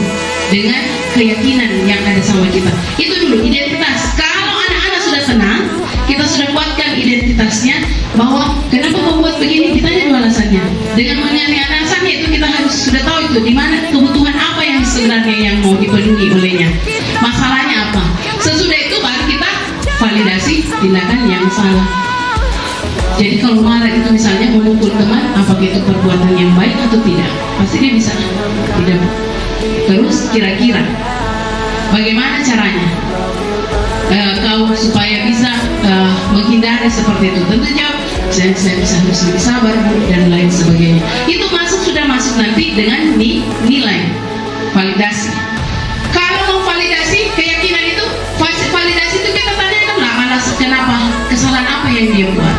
dengan keyakinan yang ada sama kita. Itu dulu identitas. Kalau anak-anak sudah tenang, kita sudah kuatkan identitasnya, bahwa kenapa membuat begini, kita ada dua alasannya. Dengan mengenai alasannya itu kita harus sudah tahu itu di mana kebutuhan apa yang sebenarnya yang mau dipenuhi olehnya, masalahnya apa. Sesudah itu baru kita validasi tindakan yang salah. Jadi kalau marah itu misalnya memukul teman, apakah itu perbuatan yang baik atau tidak? Pasti dia bisa tidak. Terus kira-kira bagaimana caranya kau supaya bisa menghindari seperti itu? Tentu jawab, saya bisa harus lebih sabar, Bu, dan lain sebagainya. Itu sudah masuk nanti dengan nilai validasi. Kalau mau validasi keyakinan itu, validasi itu kita tanyakan lah alasan kenapa, kesalahan apa yang dia buat.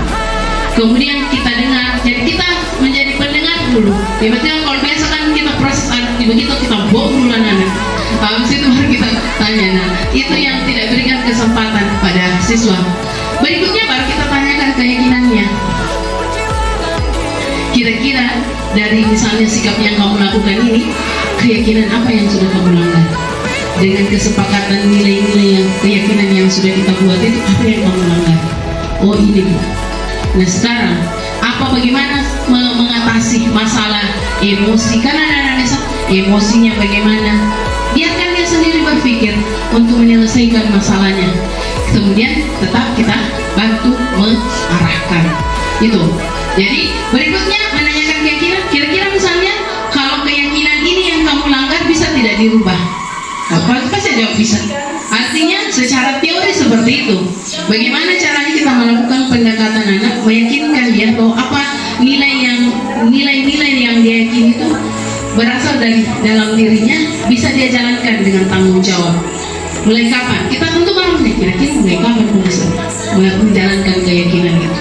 Kemudian kita dengar, jadi kita menjadi pendengar dulu. Tiba-tiba kalau biasa kan kita proses begitu, kita bawa dulu anak-anak. Habis itu baru kita tanya. Nah, itu yang tidak berikan kesempatan pada siswa. Berikutnya baru kita tanyakan keyakinannya. Kira-kira dari misalnya sikap yang kamu lakukan ini, keyakinan apa yang sudah kamu langgar? Dengan kesepakatan nilai-nilai yang keyakinan yang sudah kita buat itu, apa yang kamu langgar? Oh, ini, Bu. Nah, sekarang bagaimana mengatasi masalah emosi? Karena anak-anak emosinya bagaimana? Biarkan dia sendiri berpikir untuk menyelesaikan masalahnya. Kemudian tetap kita bantu mengarahkan. Itu. Jadi berikutnya menanyakan keyakinan. Kira-kira misalnya kalau keyakinan ini yang kamu langgar bisa tidak dirubah? Pasti jawab bisa. Artinya secara teori seperti itu. Bagaimana caranya kita melakukan pendekatan anak, meyakinkan dia bahwa apa nilai-nilai yang dia yakini itu berasal dari dalam dirinya, bisa dia jalankan dengan tanggung jawab. Mulai kapan? Kita tentu harus kira-kira mulai kapan bisa menjalankan keyakinan itu.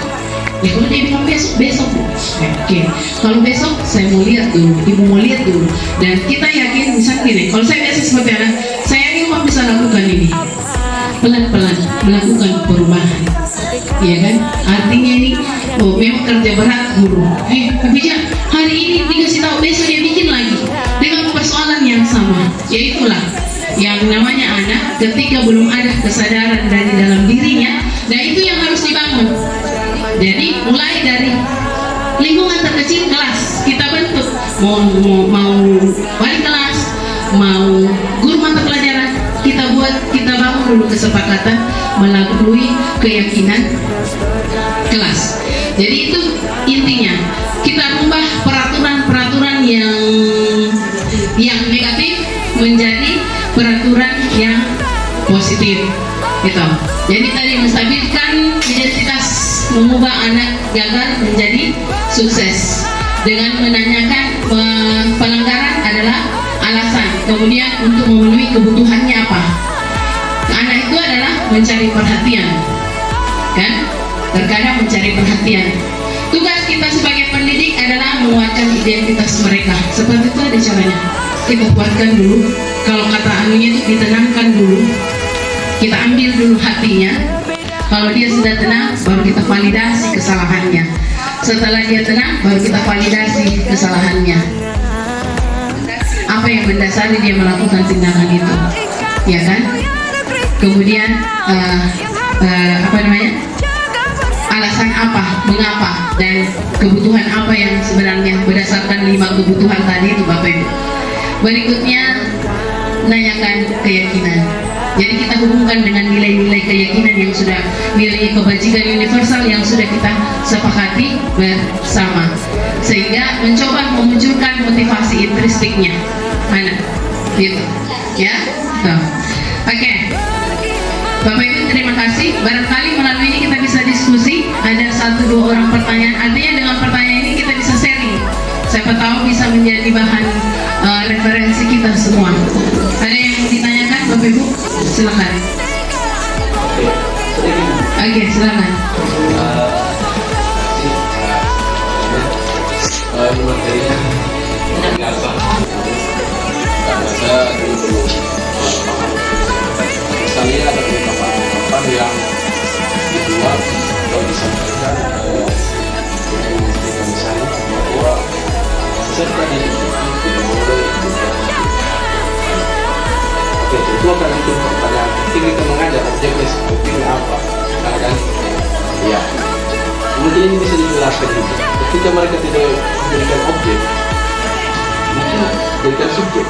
Ya kalau dia bilang besok, oke. Kalau besok saya mau lihat dulu, ibu mau lihat dulu, dan kita yakin misalnya gini. Kalau saya biasa seperti anak, saya ini mau bisa lakukan ini, pelan-pelan melakukan perubahan, ya kan? Artinya ini, memang kerja berat guru. Tapi jangan hari ini dikasih tahu, besok dia bikin lagi dengan persoalan yang sama. Yaitulah yang namanya anak ketika belum ada kesadaran dari dalam dirinya, dan itu yang harus dibangun. Jadi mulai dari lingkungan terkecil, kelas kita bentuk, mau wali kelas, mau guru mata pelajaran, kita bangun dulu kesepakatan melalui keyakinan kelas. Jadi itu intinya, kita rubah peraturan-peraturan yang negatif menjadi peraturan yang positif. Gitu. Jadi tadi menstabilkan identitas, mengubah anak gagal menjadi sukses dengan menanyakan pelanggaran adalah alasan, kemudian untuk memenuhi kebutuhannya apa. Anak itu adalah mencari perhatian, kan? Terkadang mencari perhatian. Tugas kita sebagai pendidik adalah menguatkan identitas mereka. Seperti itu ada caranya. Kita kuatkan dulu. Kalau kata anunya itu ditenangkan dulu. Kita ambil dulu hatinya. Kalau dia sudah tenang, baru kita validasi kesalahannya. Setelah dia tenang, baru kita validasi kesalahannya. Apa yang mendasari dia melakukan tindakan itu, ya kan? Kemudian alasan apa, mengapa, dan kebutuhan apa yang sebenarnya berdasarkan 5 kebutuhan tadi itu Bapak Ibu. Berikutnya nanyakan keyakinan. Jadi kita hubungkan dengan nilai-nilai keyakinan yang sudah, nilai kebajikan universal yang sudah kita sepakati bersama, sehingga mencoba memunculkan motivasi intrinstiknya mana gitu ya. Oke. Bapak Ibu terima kasih. Barangkali melalui ini kita bisa diskusi. Ada 1-2 orang pertanyaan. Artinya dengan pertanyaan ini kita bisa sharing. Siapa tahu bisa menjadi bahan referensi kita semua. Ada yang mau ditanyakan Bapak Ibu? Silakan. Oke, silakan. Materinya apa? Saya dulu sekali ada beberapa yang dibuat atau disampaikan misalnya bahwa serta di itu akan itu pertanyaan penting kita mengajar objeknya seperti apa kan ya mungkin ini bisa dijelaskan juga ketika mereka tidak menjadikan objek mungkin dijadikan subjek.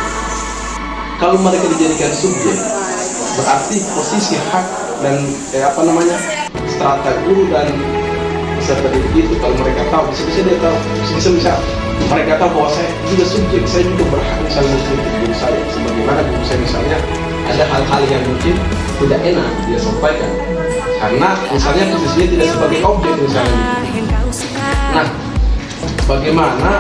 Kalau mereka dijadikan subjek berarti posisi hak dan strata guru dan peserta didik itu kalau mereka tahu bisa dia tahu bisa mereka tahu bahwa saya juga subjek, saya juga berhak misalnya mengkritik guru saya sebagaimana guru saya misalnya ada hal-hal yang mungkin tidak enak dia sampaikan karena misalnya posisinya tidak sebagai objek misalnya gitu. Nah bagaimana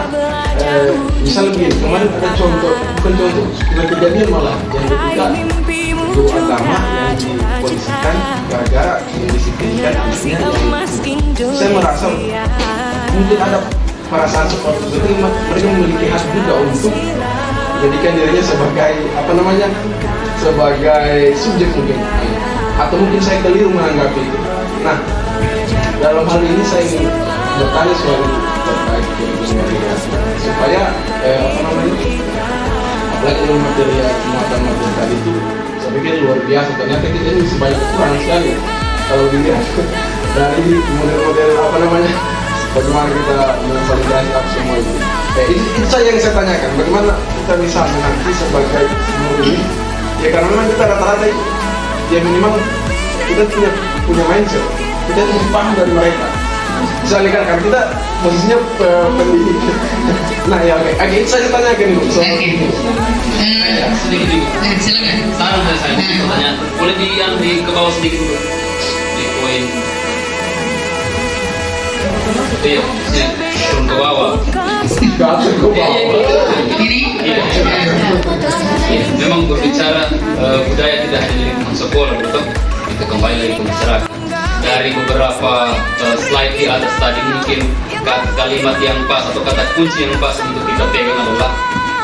misalnya begini, kemarin ada contoh, bukan contoh, kejadian malah yang ketika guru agama yang dipolisikan gara-gara mendisiplinkan anaknya yang saya merasa mungkin ada perasaan seperti itu, mereka memiliki hak juga untuk menjadikan dirinya sebagai sebagai subjek mungkin, atau mungkin saya keliru menanggapi itu. Nah dalam hal ini saya ingin bertanya soal terkait dengan supaya apalagi dengan materi tadi itu saya pikir luar biasa, ternyata kita ini sebanyak kurang sekali kalau dilihat dari model-model bagaimana kita memvalidasi apa semua itu. Itu saja yang saya tanyakan, bagaimana kita bisa menanti sebagai guru ini ya, karena memang kita rata-rata ya minimal kita punya mindset, kita lebih paham dari mereka. Misalnya kan kita posisinya pendidik. Nah ya oke, itu saya tanyakan dulu. Sedikit. Silakan. Saran dari saya pertanyaan. Boleh di ke bawah sedikit dulu di poin. Iya, turun ke bawah. Ini. Memang berbicara budaya tidak hanya di lingkungan sekolah, betul? Kita kembali lagi ke masyarakat. Dari beberapa slide di atas tadi mungkin kalimat yang pas atau kata kunci yang pas untuk kita pegang adalah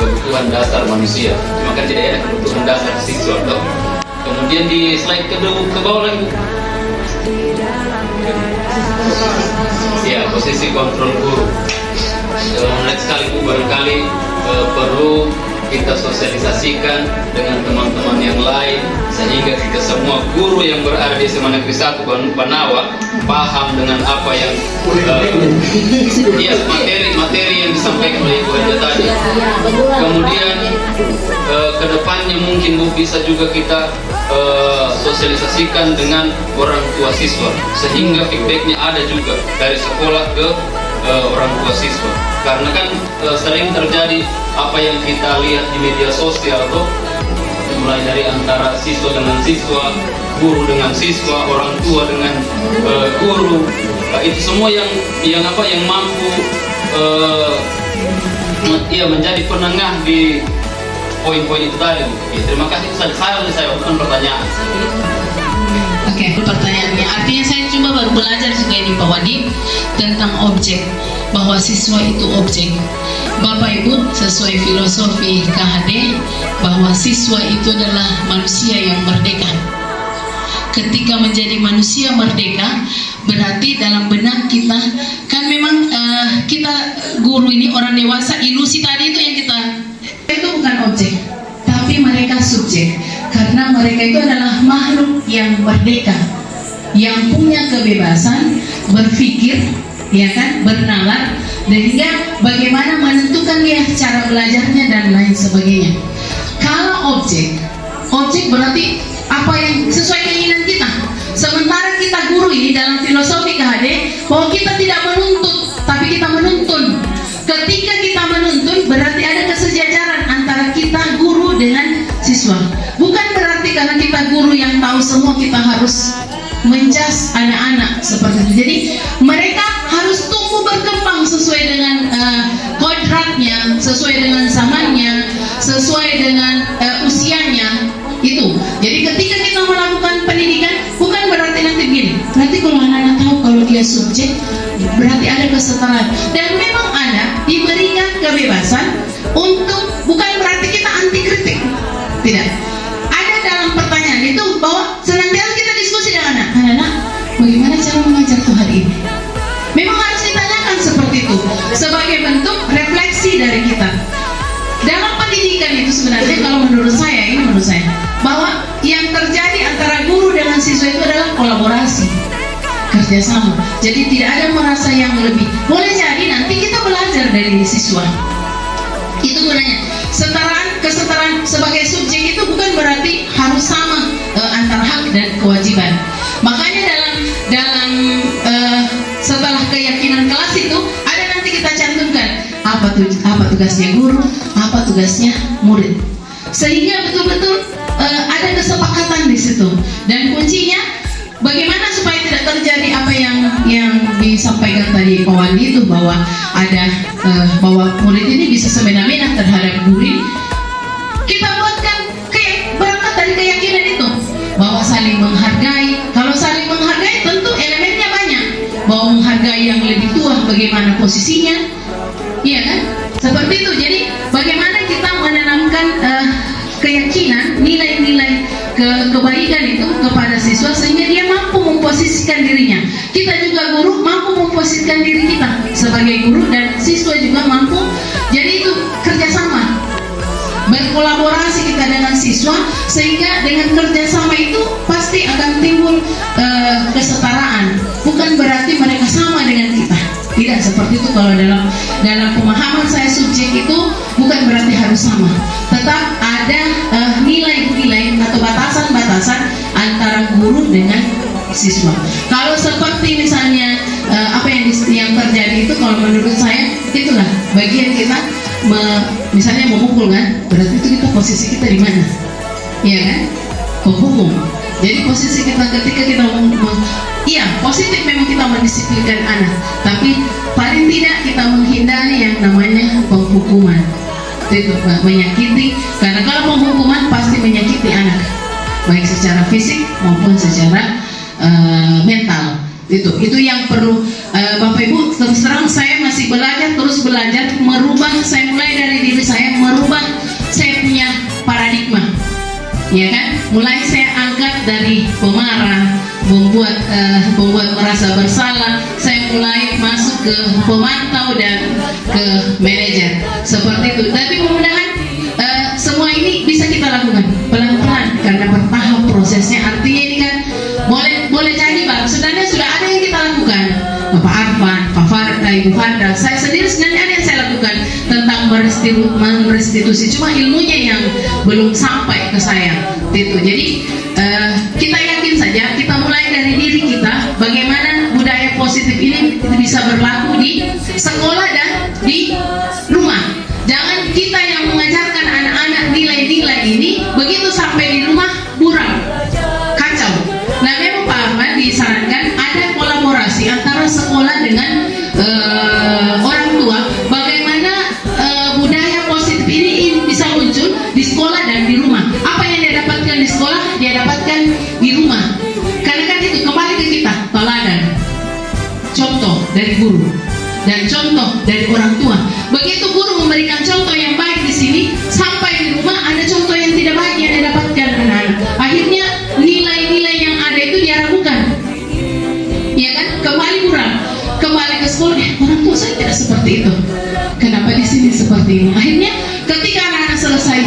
kebutuhan dasar manusia. Cuma kan tidak ada kebutuhan dasar siswa atau kemudian di slide ke bawah lagi ya posisi kontrol guru. Menarik sekali Bu, barangkali perlu kita sosialisasikan dengan teman-teman yang lain sehingga kita semua guru yang berada di SMA Negeri 1 Banawa paham dengan apa yang materi yang disampaikan oleh Ibu Haja tadi. Kemudian kedepannya mungkin Bu bisa juga kita sosialisasikan dengan orang tua siswa sehingga feedbacknya ada juga dari sekolah ke orang tua siswa, karena kan sering terjadi apa yang kita lihat di media sosial tuh, mulai dari antara siswa dengan siswa, guru dengan siswa, orang tua dengan guru, itu semua yang mampu menjadi penengah di poin-poin itu tadi. Terima kasih, saya bukan pertanyaan. Oke, pertanyaannya artinya saya cuma baru belajar juga ini Pak Wadi tentang objek, bahwa siswa itu objek. Bapak Ibu sesuai filosofi KHD bahwa siswa itu adalah manusia yang merdeka. Ketika menjadi manusia merdeka berarti dalam benak kita kan memang kita guru ini orang dewasa, ilusi tadi itu yang kita itu bukan objek tapi mereka subjek, karena mereka itu adalah makhluk yang merdeka, yang punya kebebasan berpikir, ya kan, bernalar, sehingga bagaimana menentukan dia cara belajarnya dan lain sebagainya. Kalau objek berarti apa yang sesuai keinginan kita. Sementara kita guru ini dalam filosofi KHD bahwa kita tidak menuntut, tapi kita menuntun. Ketika kita menuntun berarti ada kesejajaran antara kita guru dengan siswa. Bukan berarti karena kita guru yang tahu semua kita harus menjas anak-anak seperti itu. Jadi mereka harus tumbuh berkembang sesuai dengan kodratnya, sesuai dengan zamannya, sesuai dengan usianya itu. Jadi ketika kita melakukan pendidikan bukan berarti nanti begini. Nanti kalau anak-anak tahu kalau dia subjek berarti ada kesetaraan. Dan memang anak diberikan kebebasan untuk, bukan berarti kita anti kritik. Tidak. Ada dalam pertanyaan itu bahwa senantiasa kita diskusi dengan anak-anak, bagaimana cara mengajar Tuhan ini. Memang harus ditanyakan seperti itu sebagai bentuk refleksi dari kita. Dalam pendidikan itu sebenarnya kalau menurut saya, bahwa yang terjadi antara guru dengan siswa itu adalah kolaborasi, kerjasama. Jadi tidak ada merasa yang lebih. Boleh jadi nanti kita belajar dari siswa. Itu gunanya. Kesetaraan sebagai subjek itu bukan berarti harus sama antara hak dan kewajiban. Makanya dalam setelah keyakinan kelas itu ada nanti kita cantumkan apa tugasnya guru, apa tugasnya murid, sehingga betul-betul ada kesepakatan di situ. Dan kuncinya bagaimana supaya tidak terjadi apa yang disampaikan tadi Pak Wandi itu, bahwa ada bahwa murid ini bisa semena-mena terhadap guru. Kita buatkan berangkat dari keyakinan itu bahwa saling menghargai. Kalau saling menghargai tentu elemennya banyak. Bahwa menghargai yang lebih tua, bagaimana posisinya, iya kan? Seperti itu. Jadi bagaimana kita menanamkan keyakinan, nilai-nilai kebaikan itu kepada siswa sehingga dia mampu memposisikan dirinya. Kita juga guru mampu memposisikan diri kita sebagai guru, dan siswa juga mampu. Jadi itu kerjasama, berkolaborasi kita dengan siswa, sehingga dengan kerjasama itu pasti akan timbul kesetaraan. Bukan berarti mereka sama dengan kita. Tidak seperti itu. Kalau dalam pemahaman saya, subjek itu bukan berarti harus sama. Tetap ada nilai-nilai atau batasan-batasan antara guru dengan siswa. Kalau seperti misalnya apa yang terjadi itu, kalau menurut saya itulah bagian kita misalnya memukul kan, berarti itu kita posisi kita di mana? Iya kan? Penghukum. Jadi posisi kita ketika kita iya, positif memang kita mendisiplinkan anak, tapi paling tidak kita menghindari yang namanya penghukuman. Itu menyakiti, karena kalau penghukuman pasti menyakiti anak, baik secara fisik maupun secara mental. Itu yang perlu Bapak Ibu. Terus terang saya masih terus belajar merubah. Saya mulai dari diri saya, merubah saya punya paradigma, ya kan? Mulai saya angkat dari pemarah, membuat merasa bersalah. Saya mulai masuk ke pemantau dan ke manajer seperti itu. Tapi mudah-mudahan semua ini bisa kita lakukan pelan-pelan karena bertahap prosesnya. Artinya ini kan boleh jadi Pak, sebenarnya sudah ada yang kita lakukan. Bapak Arfan, Pak Farda, Ibu Farda, saya sendiri sebenarnya ada yang saya lakukan tentang merestitusi, cuma ilmunya yang belum sampai ke saya. Itu. Jadi kita yakin saja, kita mulai dari diri kita, bagaimana budaya positif ini bisa berlaku di sekolah dan di rumah. Jangan kita yang mengajarkan anak-anak nilai-nilai ini, begitu sampai di rumah buram, kacau. Nah memang Pak Ahmad disarankan ada kolaborasi antara sekolah dengan orang tua. Bagaimana budaya positif ini bisa muncul di sekolah dan di rumah. Apa yang dia dapatkan di sekolah, dia dapatkan di rumah. Karena kan itu kembali ke kita, teladan, contoh dari guru dan contoh dari orang tua. Begitu guru memberikan contoh yang baik di sini, sampai di rumah ada contoh yang tidak baik yang didapatkan anak-anak. Akhirnya nilai-nilai yang ada itu dia ragukan, ya kan? Kembali buram, kembali ke sekolah. Orang tua saya tidak seperti itu. Kenapa di sini seperti ini? Akhirnya ketika anak-anak selesai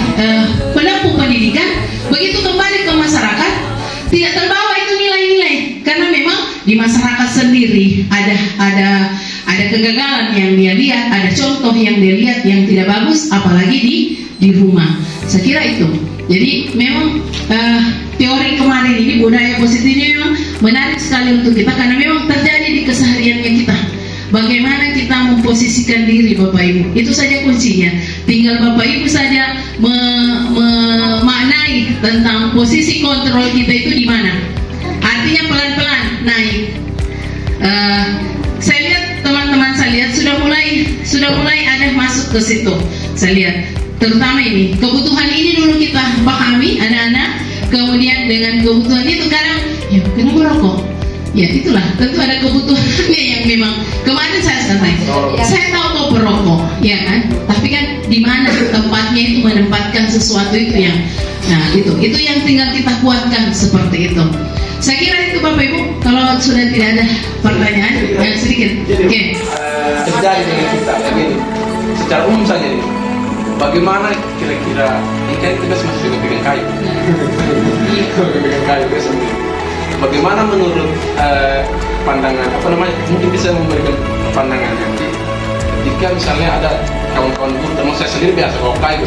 menempuh pendidikan, begitu kembali ke masyarakat, tidak terbawa itu nilai-nilai, karena memang ada kegagalan yang dia lihat, ada contoh yang dia lihat yang tidak bagus, apalagi di rumah. Saya kira itu. Jadi memang teori kemarin ini, budaya positifnya memang menarik sekali untuk kita karena memang terjadi di kesehariannya kita. Bagaimana kita memposisikan diri Bapak Ibu, itu saja kuncinya. Tinggal Bapak Ibu saja memaknai tentang posisi kontrol kita itu di mana. Artinya pelan-pelan naik. Saya lihat teman-teman saya lihat sudah mulai ada masuk ke situ. Saya lihat terutama ini kebutuhan ini dulu kita pahami anak-anak, kemudian dengan kebutuhan itu kadang ya kenapa rokok? Ya itulah, tentu ada kebutuhannya yang memang kemarin saya sampaikan. Saya tahu kau perokok, ya kan? Tapi kan di mana tempatnya itu menempatkan sesuatu itu yang, nah itu yang tinggal kita kuatkan seperti itu. Saya kira itu Bapak Ibu. Kalau sudah tidak ada pertanyaan, yang sedikit. Oke. Terjadi dengan kita begini. Secara umum saja nih. Bagaimana kira-kira ini kan kita masih juga pegang kayu. Pegang kayu biasanya. Bagaimana menurut pandangan mungkin bisa memberikan pandangan nanti jika misalnya ada kawan-kawan guru, termasuk saya sendiri biasa bawa kayu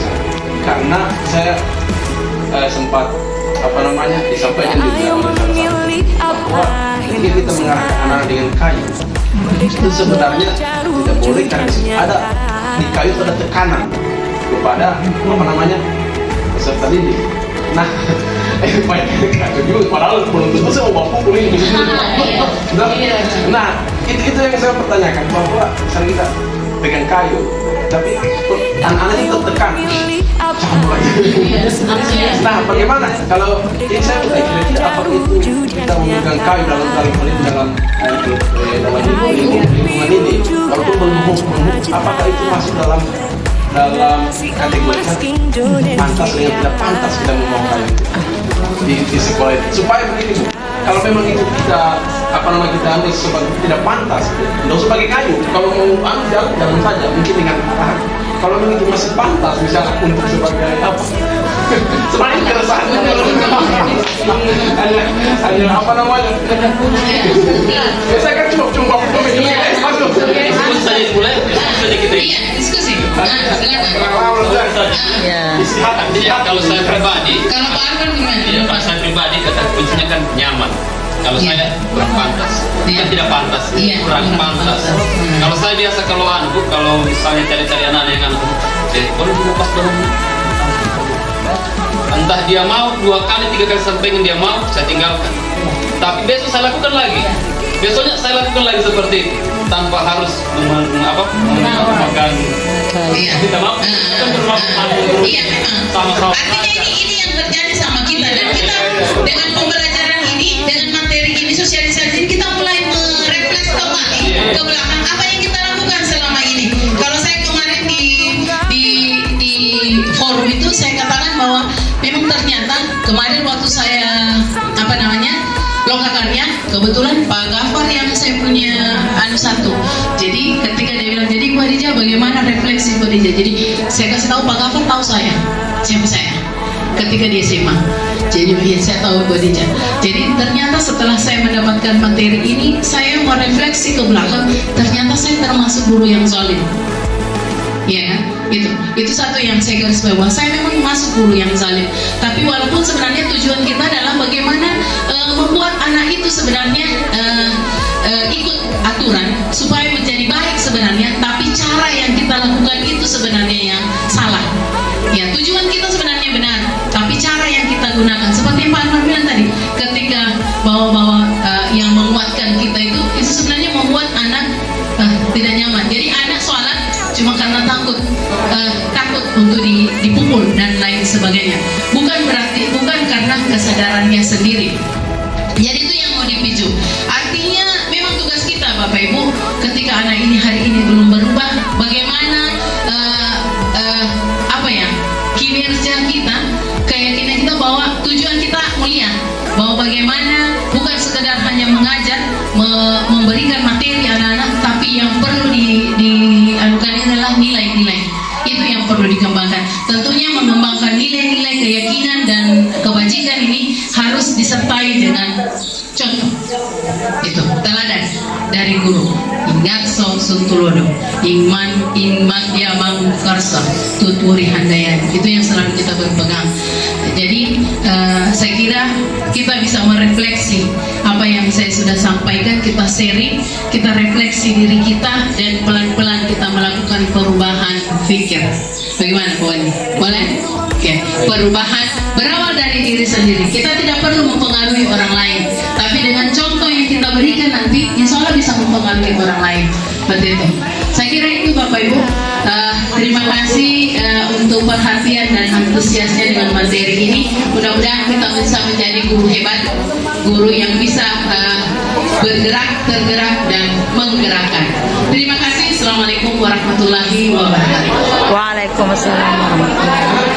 karena saya sempat disampaikan juga bahwa ketika kita mengarahkan anak dengan kayu itu sebenarnya tidak boleh karena ada di kayu itu ada tekanan kepada peserta didik. Nah, padahal belum tentu saya mau pukul ini. Nah, itu yang saya pertanyakan bahwa misalnya kita pegang kayu, tapi anak-anak itu tertekan. Nah, bagaimana kalau ini saya kira-kira apa itu kita memegang kayu dalam lingkungan ini, walaupun belum apakah itu masuk dalam kategori pantas dengan tidak pantas kita membawa kayu di sekolah itu, supaya begini kalau memang itu kita kita ambil sebagai tidak pantas, tidak usah pakai kayu. Kalau mau ambil jalan saja mungkin dengan arahan. Kalau memang itu masih pantas misalnya untuk sebagai apa sebenarnya keresahan saya kan cuma saya mulai sedikit diskusi. Kalau saya pribadi, Kalau Pak Arfan gimana? kalau saya pribadi kata kuncinya kan nyaman. Kalau saya kurang pantas, kan tidak pantas, kurang pantas. Kalau saya biasa kalau misalnya cari-cari anak yang boleh lepas barang. Entah dia mau 2 kali 3 kali sampai dia mau, saya tinggalkan. Tapi besok saya lakukan lagi. Besoknya saya lakukan lagi seperti itu tanpa harus memegang. Kita mau sama-sama. Artinya ini yang terjadi sama kita, dan kita dengan pembelajaran ini, dengan materi ini, sosialisasi ini, kita mulai merefleks kembali ke belakang apa yang kita lakukan selama ini. Kalau saya kemarin di forum itu saya katakan bahwa memang ternyata kemarin waktu saya lokakarya, kebetulan Pak Gafar yang saya punya satu. Jadi ketika dia bilang, jadi Bu Hadijah bagaimana refleksi Bu Hadijah, jadi saya kasih tahu Pak Gafar tahu siapa saya ketika di SMA. Jadi ya saya tahu Bu Hadijah. Jadi ternyata setelah saya mendapatkan materi ini, saya mau refleksi ke belakang, ternyata saya termasuk guru yang zalim. Ya kan? Itu satu yang saya garis bawah. Saya memang masuk guru yang zalim. Tapi walaupun sebenarnya tujuan kita adalah bagaimana membuat anak itu sebenarnya ikut aturan supaya menjadi baik sebenarnya. Tapi cara yang kita lakukan itu sebenarnya yang salah. Ya, tujuan kita sebenarnya benar, tapi cara yang kita gunakan seperti Pak Anwar bilang tadi, ketika bawa-bawa yang menguatkan kita itu sebenarnya membuat anak tidak nyaman. Jadi anak sholat cuma karena takut untuk dipukul dan lain sebagainya. Bukan karena kesadarannya sendiri. Jadi itu yang mau dipicu. Artinya memang tugas kita Bapak Ibu, ketika anak ini hari ini belum berubah, bagaimana kinerja kita, keyakinan kita bahwa tujuan kita mulia, bahwa bagaimana bukan sekedar hanya mengajar, memberikan materi anak-anak, tapi yang perlu dianukan adalah nilai-nilai. Itu yang perlu dikembangkan. Tentunya mengembangkan nilai-nilai keyakinan dan kebajikan ini harus disertai dengan contoh. Itu teladan. dari guru. Ingakso suntulodo, ingman yamang karsa, tuturi handayan. Itu yang selalu kita berpegang. Jadi saya kira kita bisa merefleksi apa yang saya sudah sampaikan, kita sharing, kita refleksi diri kita, dan pelan-pelan kita melakukan perubahan pikir. Bagaimana kawan? Boleh? Oke. Perubahan berawal dari diri sendiri. Kita tidak perlu mempengaruhi orang lain, tapi dengan contoh yang kita berikan nanti, insya Allah bisa mempengaruhi orang lain. Seperti itu. Saya kira itu Bapak Ibu. Terima kasih untuk perhatian dan antusiasnya dengan materi ini. Mudah-mudahan kita bisa menjadi guru hebat, guru yang bisa bergerak, tergerak, dan menggerakkan. Terima kasih. Assalamualaikum warahmatullahi wabarakatuh. Waalaikumsalam warahmatullahi wabarakatuh.